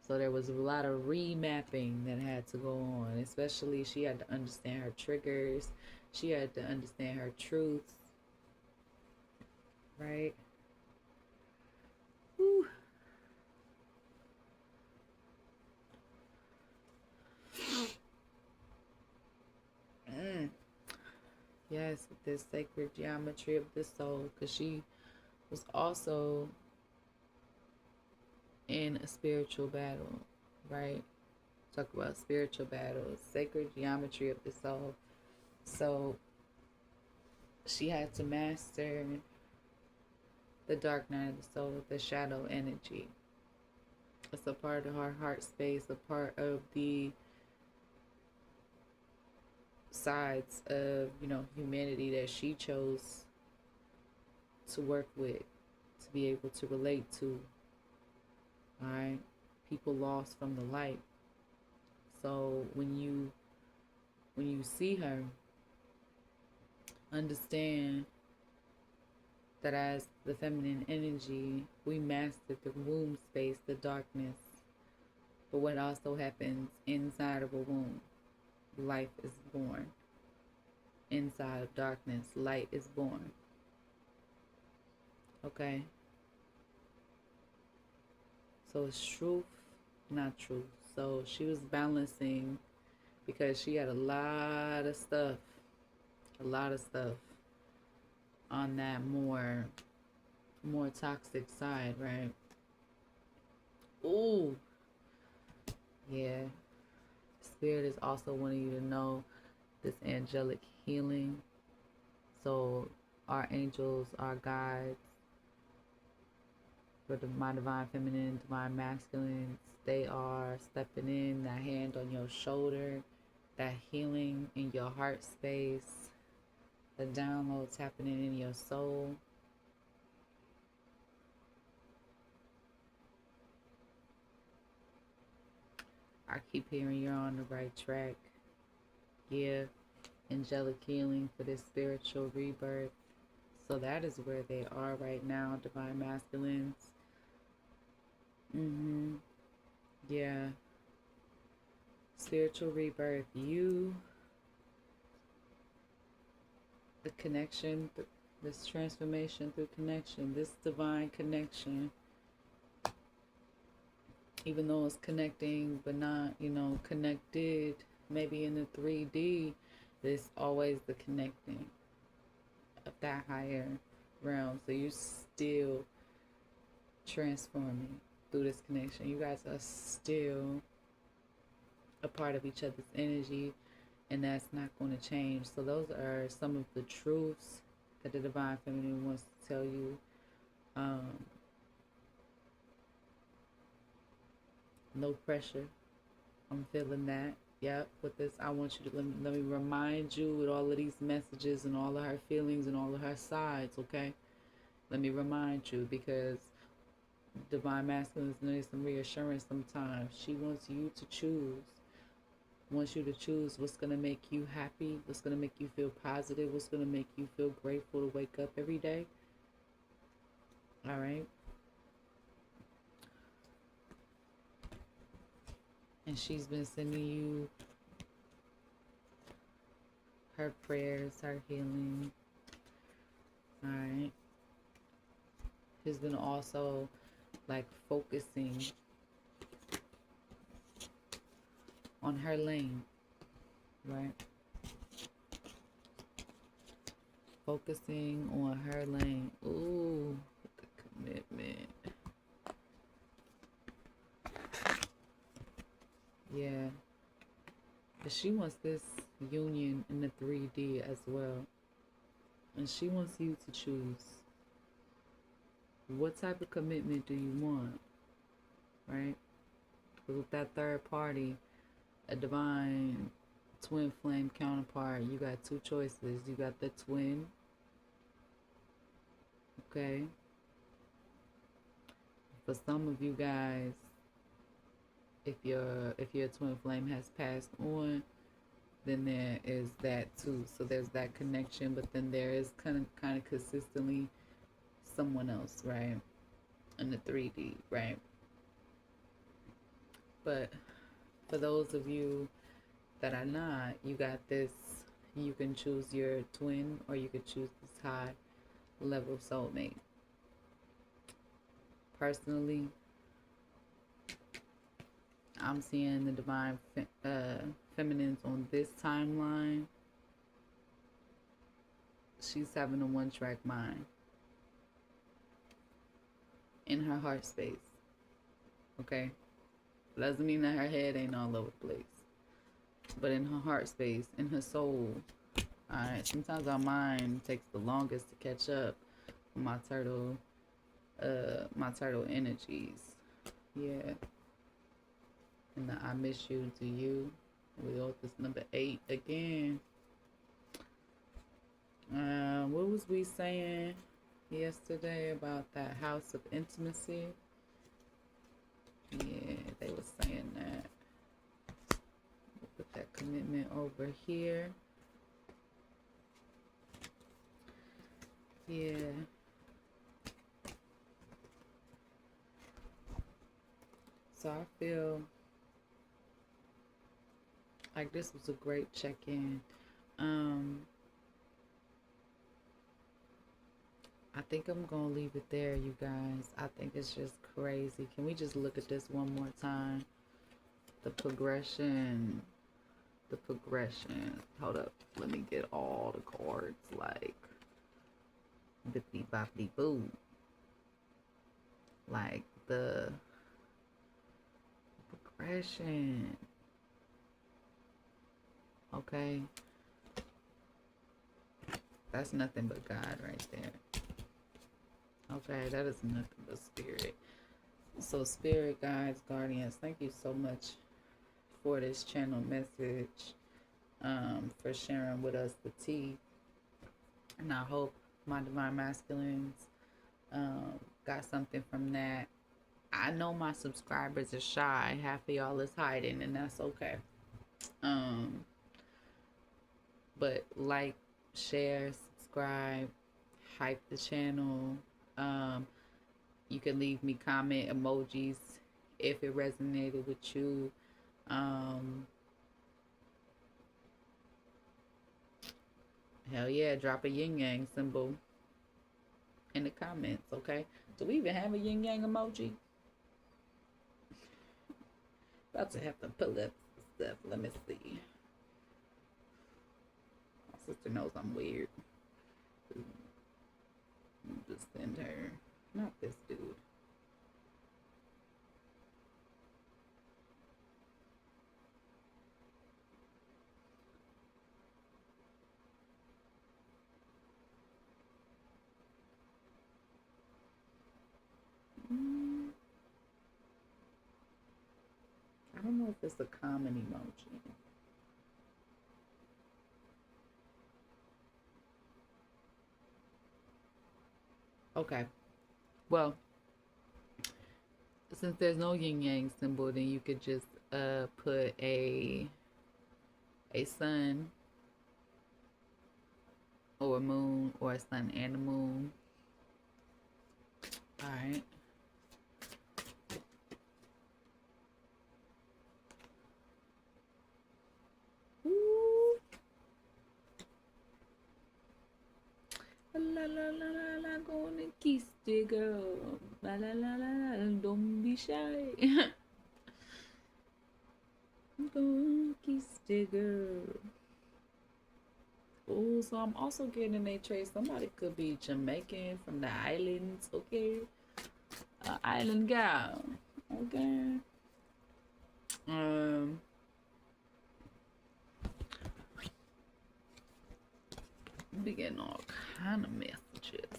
So there was a lot of remapping that had to go on, especially she had to understand her triggers. She had to understand her truths, right? Whew. Mm. Yes, with this sacred geometry of the soul, because she was also in a spiritual battle, right? Talk about spiritual battles, sacred geometry of the soul. So she had to master the dark night of the soul, the shadow energy. It's a part of her heart space, a part of the sides of, humanity that she chose to work with, to be able to relate to. All right, people lost from the light. So when you see her, understand that as the feminine energy, we mastered the womb space, the darkness. But what also happens inside of a womb? Life is born. Inside of darkness, light is born. Okay? So it's truth, not truth. So she was balancing because she had a lot of stuff on that more toxic side, right? Ooh, yeah. Spirit is also wanting you to know this angelic healing. So our angels, our guides, for my divine feminine, divine masculine, they are stepping in, that hand on your shoulder, that healing in your heart space, the downloads happening in your soul. I keep hearing you're on the right track. Yeah, angelic healing for this spiritual rebirth. So that is where they are right now, divine masculines. Yeah. Spiritual rebirth. You, the connection, this transformation through connection, this divine connection, even though it's connecting but not, connected, maybe in the 3D, there's always the connecting of that higher realm. So you're still transforming through this connection. You guys are still a part of each other's energy, and that's not going to change. So those are some of the truths that the divine feminine wants to tell you. No pressure. I'm feeling that. Yep. With this, I want you to let me remind you with all of these messages and all of her feelings and all of her sides. Okay. Let me remind you, because divine masculine needs some reassurance sometimes. She wants you to choose. Wants you to choose what's going to make you happy, what's going to make you feel positive, what's going to make you feel grateful to wake up every day. All right. And she's been sending you her prayers, her healing. All right. She's been also like focusing on her lane, right? Focusing on her lane. Ooh, the commitment. Yeah. But she wants this union in the 3D as well. And she wants you to choose. What type of commitment do you want? Right? Because with that third party, a divine twin flame counterpart, you got two choices. You got the twin. Okay? For some of you guys, if your twin flame has passed on, then there is that too. So there's that connection, but then there is kind of consistently someone else, right? In the 3D, right? But for those of you that are not, you got this. You can choose your twin, or you could choose this high level soulmate. Personally, I'm seeing the divine feminines on this timeline. She's having a one-track mind in her heart space. Okay? Doesn't mean that her head ain't all over the place. But in her heart space, in her soul. Alright, sometimes our mind takes the longest to catch up with my turtle energies. Yeah. And the I miss you to you. We got this number 8 again. What was we saying yesterday about that house of intimacy? Yeah, they were saying that. We'll put that commitment over here. Yeah. So I feel like this was a great check-in. I think I'm gonna leave it there, you guys. I think it's just crazy. Can we just look at this one more time? The progression. Hold up. Let me get all the cards, like bippity boppity boo. Like the progression. Okay? That's nothing but God right there. Okay, that is nothing but spirit. So, spirit guides, guardians, thank you so much for this channel message, for sharing with us the tea. And I hope my divine masculines got something from that. I know my subscribers are shy. Half of y'all is hiding, and that's okay. Um, but like, share, subscribe, hype the channel. Um, you can leave me comment emojis if it resonated with you. Hell yeah, drop a yin yang symbol in the comments, okay? Do we even have a yin yang emoji? About to have to pull up stuff. Let me see. My sister knows I'm weird. Just send her. Not this dude. I don't know if it's a common emoji. Okay. Well, since there's no yin yang symbol, then you could just put a sun or a moon, or a sun and a moon. All right. Ooh. La la la la la, gonna kiss the girl. La la la la la, don't be shy. Gonna kiss the girl. Oh, so I'm also getting a trace. Somebody could be Jamaican from the islands, okay? Island gal, okay? Be getting all kind of messages.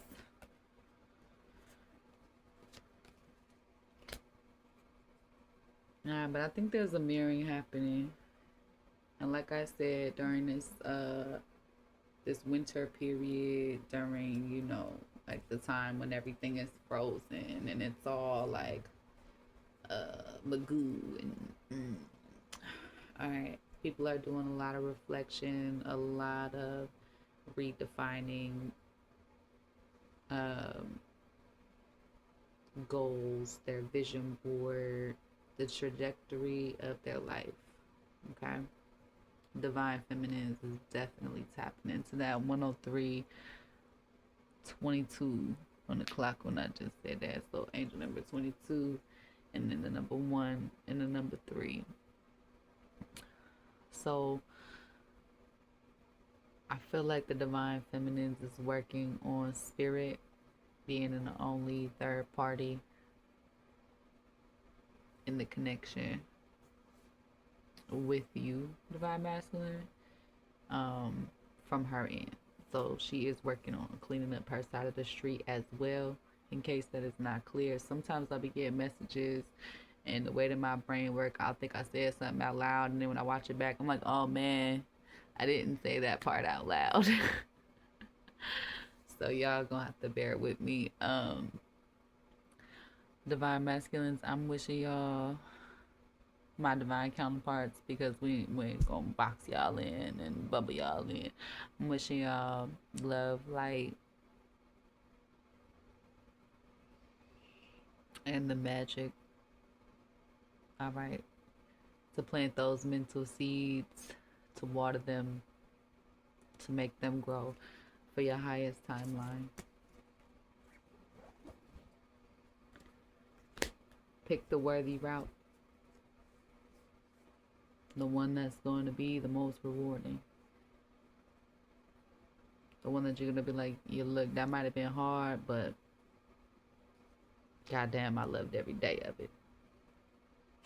Nah, but I think there's a mirroring happening. And like I said, during this winter period, during, you know, like the time when everything is frozen and it's all like magoo and all right, people are doing a lot of reflection, a lot of redefining goals, their vision board, the trajectory of their life. Okay, divine feminines is definitely tapping into that 103:22 on the clock when I just said that. So angel number 22, and then the number 1 and the number 3. So I feel like the divine feminines is working on spirit being an only third party in the connection with you, divine masculine, from her end. So she is working on cleaning up her side of the street as well, in case that is not clear. Sometimes I'll be getting messages, and the way that my brain works, I'll think I said something out loud, and then when I watch it back, I'm like, oh man, I didn't say that part out loud. So y'all gonna have to bear with me. Divine masculines, I'm wishing y'all, my divine counterparts, because we ain't gonna box y'all in and bubble y'all in. I'm wishing y'all love, light, and the magic. All right, to plant those mental seeds, to water them, to make them grow for your highest timeline. Pick the worthy route, the one that's going to be the most rewarding, the one that you're going to be like, you look, that might have been hard, but goddamn, I loved every day of it.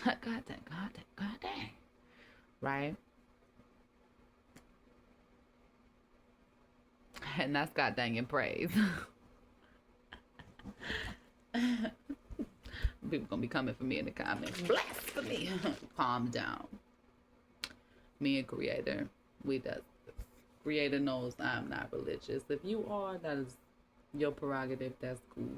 God dang. Right? and that's God dang and praise. People gonna be coming for me in the comments. Blasphemy. Calm down. Me and Creator, we does this. Creator knows I'm not religious. If you are, that is your prerogative. That's cool.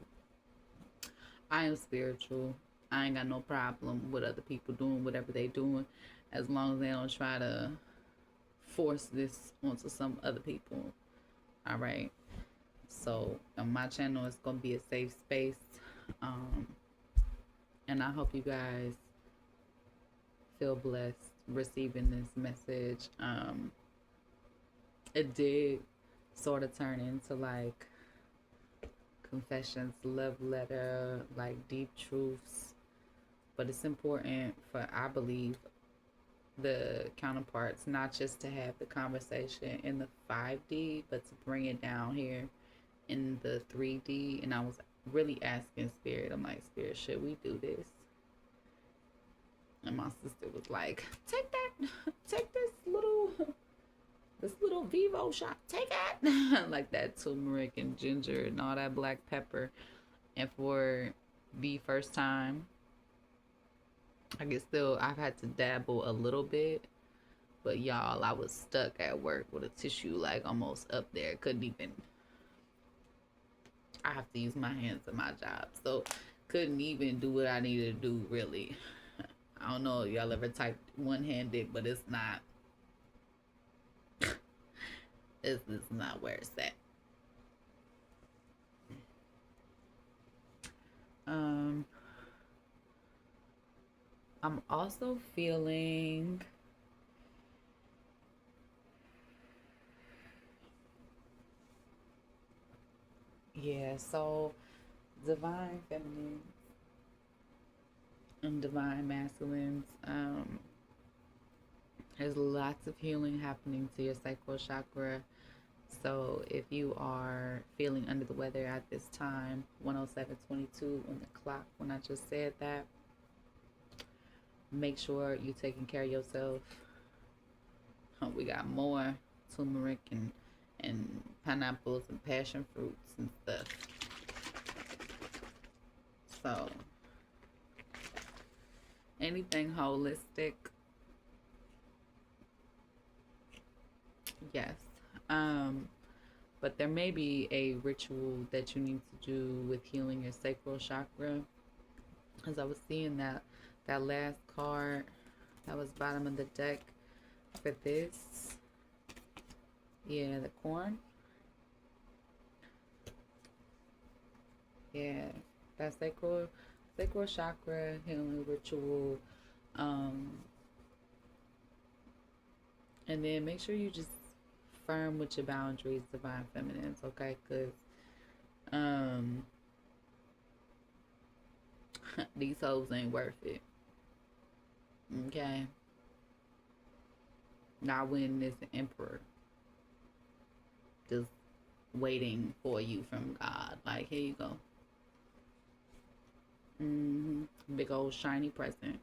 I am spiritual. I ain't got no problem with other people doing whatever they doing, as long as they don't try to force this onto some other people. All right. So on my channel, it's gonna be a safe space, and I hope you guys feel blessed receiving this message. It did sort of turn into like confessions, love letter, like deep truths. But it's important for, I believe, the counterparts not just to have the conversation in the 5D, but to bring it down here in the 3D. And I was really asking Spirit, I'm like, Spirit, should we do this? And my sister was like, take this little Vivo shot, take it. Like that turmeric and ginger and all that black pepper. And for the first time, I've had to dabble a little bit, but y'all, I was stuck at work with a tissue like almost up there. Couldn't even, I have to use my hands at my job, so couldn't even do what I needed to do, really. I don't know if y'all ever typed one-handed, but it's not, it's not where it's at. I'm also feeling so divine feminine and divine masculines, there's lots of healing happening to your sacral chakra. So if you are feeling under the weather at this time, 107:22 on the clock when I just said that, make sure you're taking care of yourself. We got more turmeric and pineapples and passion fruits and stuff. So anything holistic, yes. But there may be a ritual that you need to do with healing your sacral chakra. As I was seeing that last card that was bottom of the deck for this, yeah, the corn. Yeah, that sacral chakra healing ritual. And then make sure you just firm with your boundaries, divine feminines, okay? Because these hoes ain't worth it. Okay? Not when it's an emperor just waiting for you from God. Like, here you go. Big old shiny present.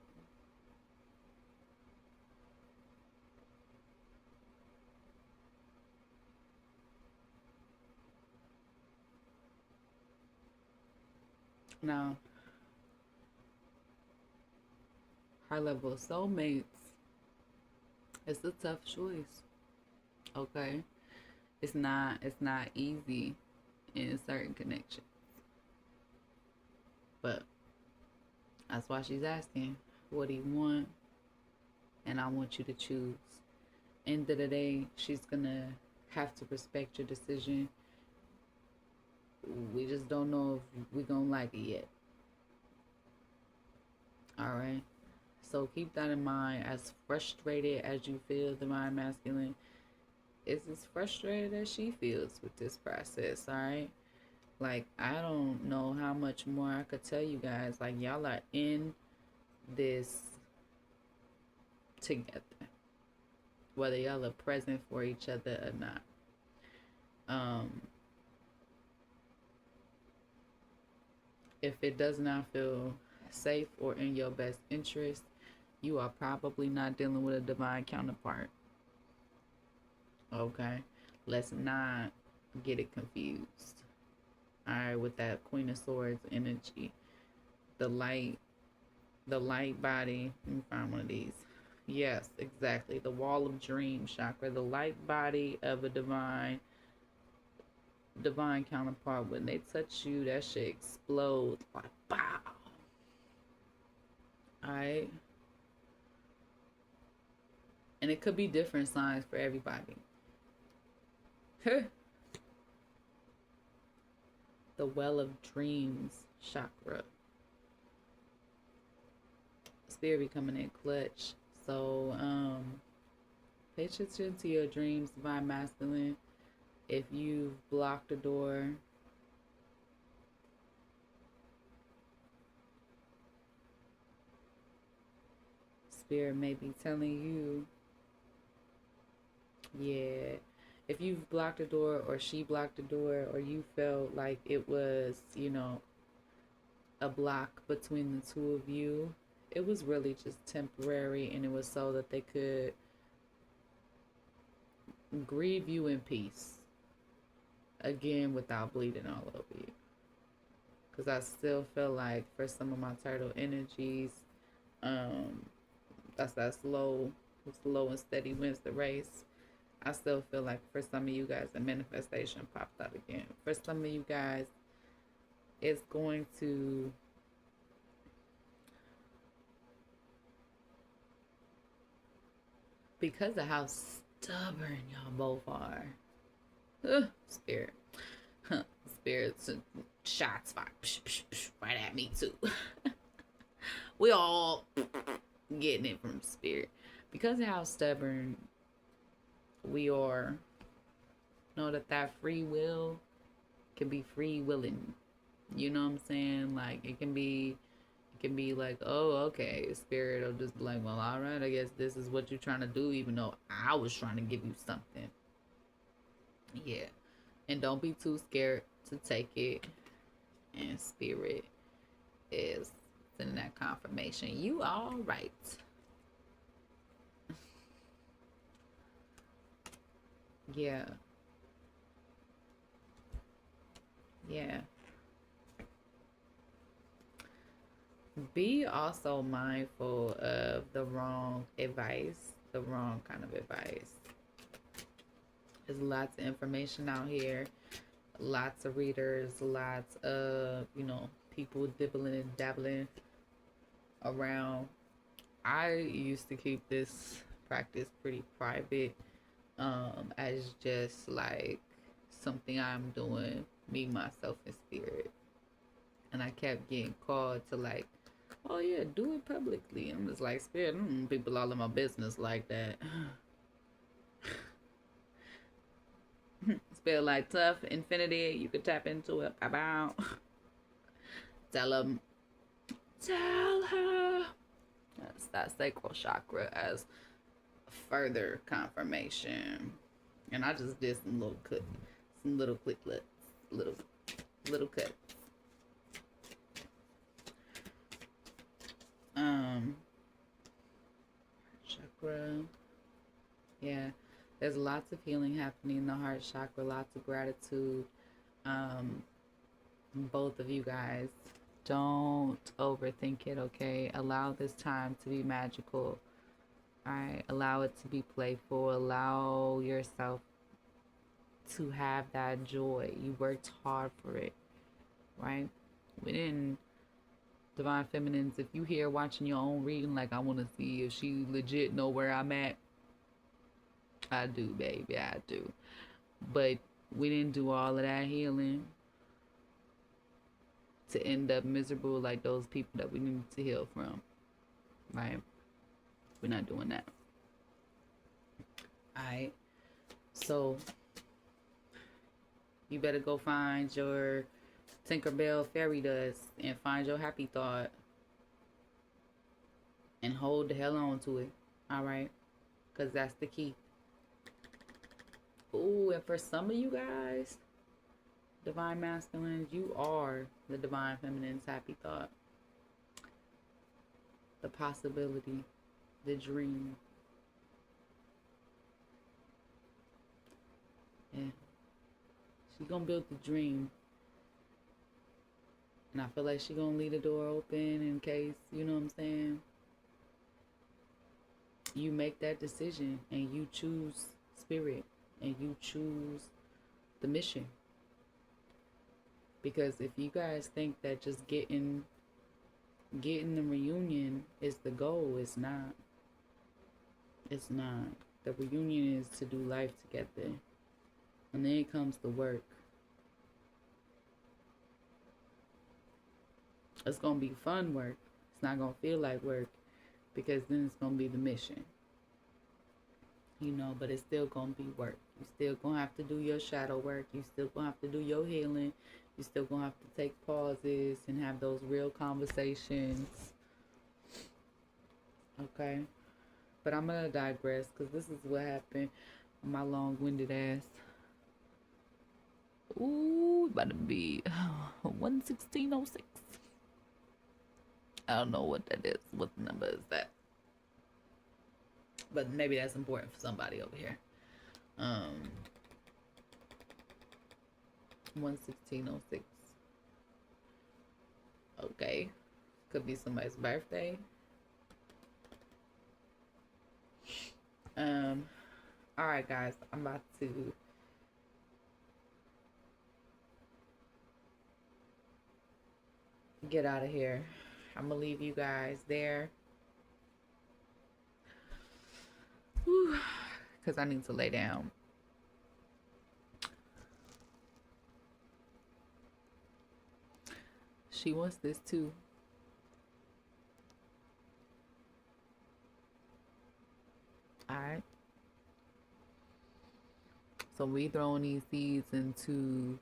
Now, high level soulmates, it's a tough choice. Okay? It's not easy in certain connections. But that's why she's asking, what do you want? And I want you to choose. End of the day, she's gonna have to respect your decision. We just don't know if we're gonna like it yet. Alright? So keep that in mind. As frustrated as you feel, divine masculine is as frustrated as she feels with this process, alright? Like, I don't know how much more I could tell you guys. Like, y'all are in this together, whether y'all are present for each other or not. If it does not feel safe or in your best interest, you are probably not dealing with a divine counterpart. Okay? Let's not get it confused. All right, with that Queen of Swords energy, the light, the light body. Let me find one of these. Yes, exactly. The wall of dream chakra, the light body of a divine counterpart. When they touch you, that shit explodes like pow. All right, and it could be different signs for everybody. The well of dreams chakra. Spirit be coming in clutch. So, pay attention to your dreams, divine masculine. If you've blocked a door, Spirit may be telling you, yeah. If you've blocked a door, or she blocked a door, or you felt like it was, a block between the two of you, it was really just temporary, and it was so that they could grieve you in peace again without bleeding all over you. Because I still feel like for some of my turtle energies, that's that slow and steady wins the race. I still feel like for some of you guys, the manifestation popped out again. For some of you guys, it's going to, because of how stubborn y'all both are. Spirit. Spirits, shots fired right at me too. We all getting it from spirit. Because of how stubborn we are, know that free will can be free willing. You know what I'm saying? Like it can be like, oh, okay, spirit will just be like, well, all right, I guess this is what you're trying to do, even though I was trying to give you something. Yeah. And don't be too scared to take it. And spirit is sending that confirmation. You all right. Yeah. Yeah. Be also mindful of the wrong advice, the wrong kind of advice. There's lots of information out here, lots of readers, lots of, people dibbling and dabbling around. I used to keep this practice pretty private, as just like something I'm doing, me, myself, and spirit. And I kept getting called to like, oh yeah, do it publicly. I'm just like, spirit, people all in my business like that. Spirit like tough infinity, you could tap into it. About tell them, tell her. That's that sacral chakra as further confirmation. And I just did some little cliplets, little cuts. Chakra. Yeah. There's lots of healing happening in the heart chakra, lots of gratitude. Both of you guys, don't overthink it, okay? Allow this time to be magical. All right? Allow it to be playful. Allow yourself to have that joy. You worked hard for it, right? We didn't, divine feminines, if you here watching your own reading, like I want to see if she legit know where I'm at. I do, baby, I do. But we didn't do all of that healing to end up miserable like those people that we need to heal from, right? We're not doing that. All right. So you better go find your Tinkerbell fairy dust and find your happy thought and hold the hell on to it. All right? Because that's the key. Ooh, and for some of you guys, divine masculines, you are the divine feminine's happy thought. The possibility, the dream. Yeah. She gonna build the dream, and I feel like she gonna leave the door open in case, you know what I'm saying, you make that decision and you choose spirit and you choose the mission. Because if you guys think that just getting the reunion is the goal, it's not. It's not. The reunion is to do life together. And then it comes the work. It's gonna be fun work. It's not gonna feel like work because then it's gonna be the mission. You know, but it's still gonna be work. You still gonna have to do your shadow work. You still gonna have to do your healing. You still gonna have to take pauses and have those real conversations. Okay? But I'm gonna digress because this is what happened. My long-winded ass. Ooh, about to be 11606. I don't know what that is. What number is that? But maybe that's important for somebody over here. 11606. Okay. Could be somebody's birthday. Alright guys, I'm about to get out of here. I'm gonna leave you guys there. Because I need to lay down. She wants this too. Alright. So we throwing these seeds into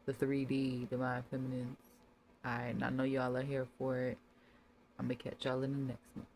the 3D Divine Feminines. Alright, and I know y'all are here for it. I'm gonna catch y'all in the next one.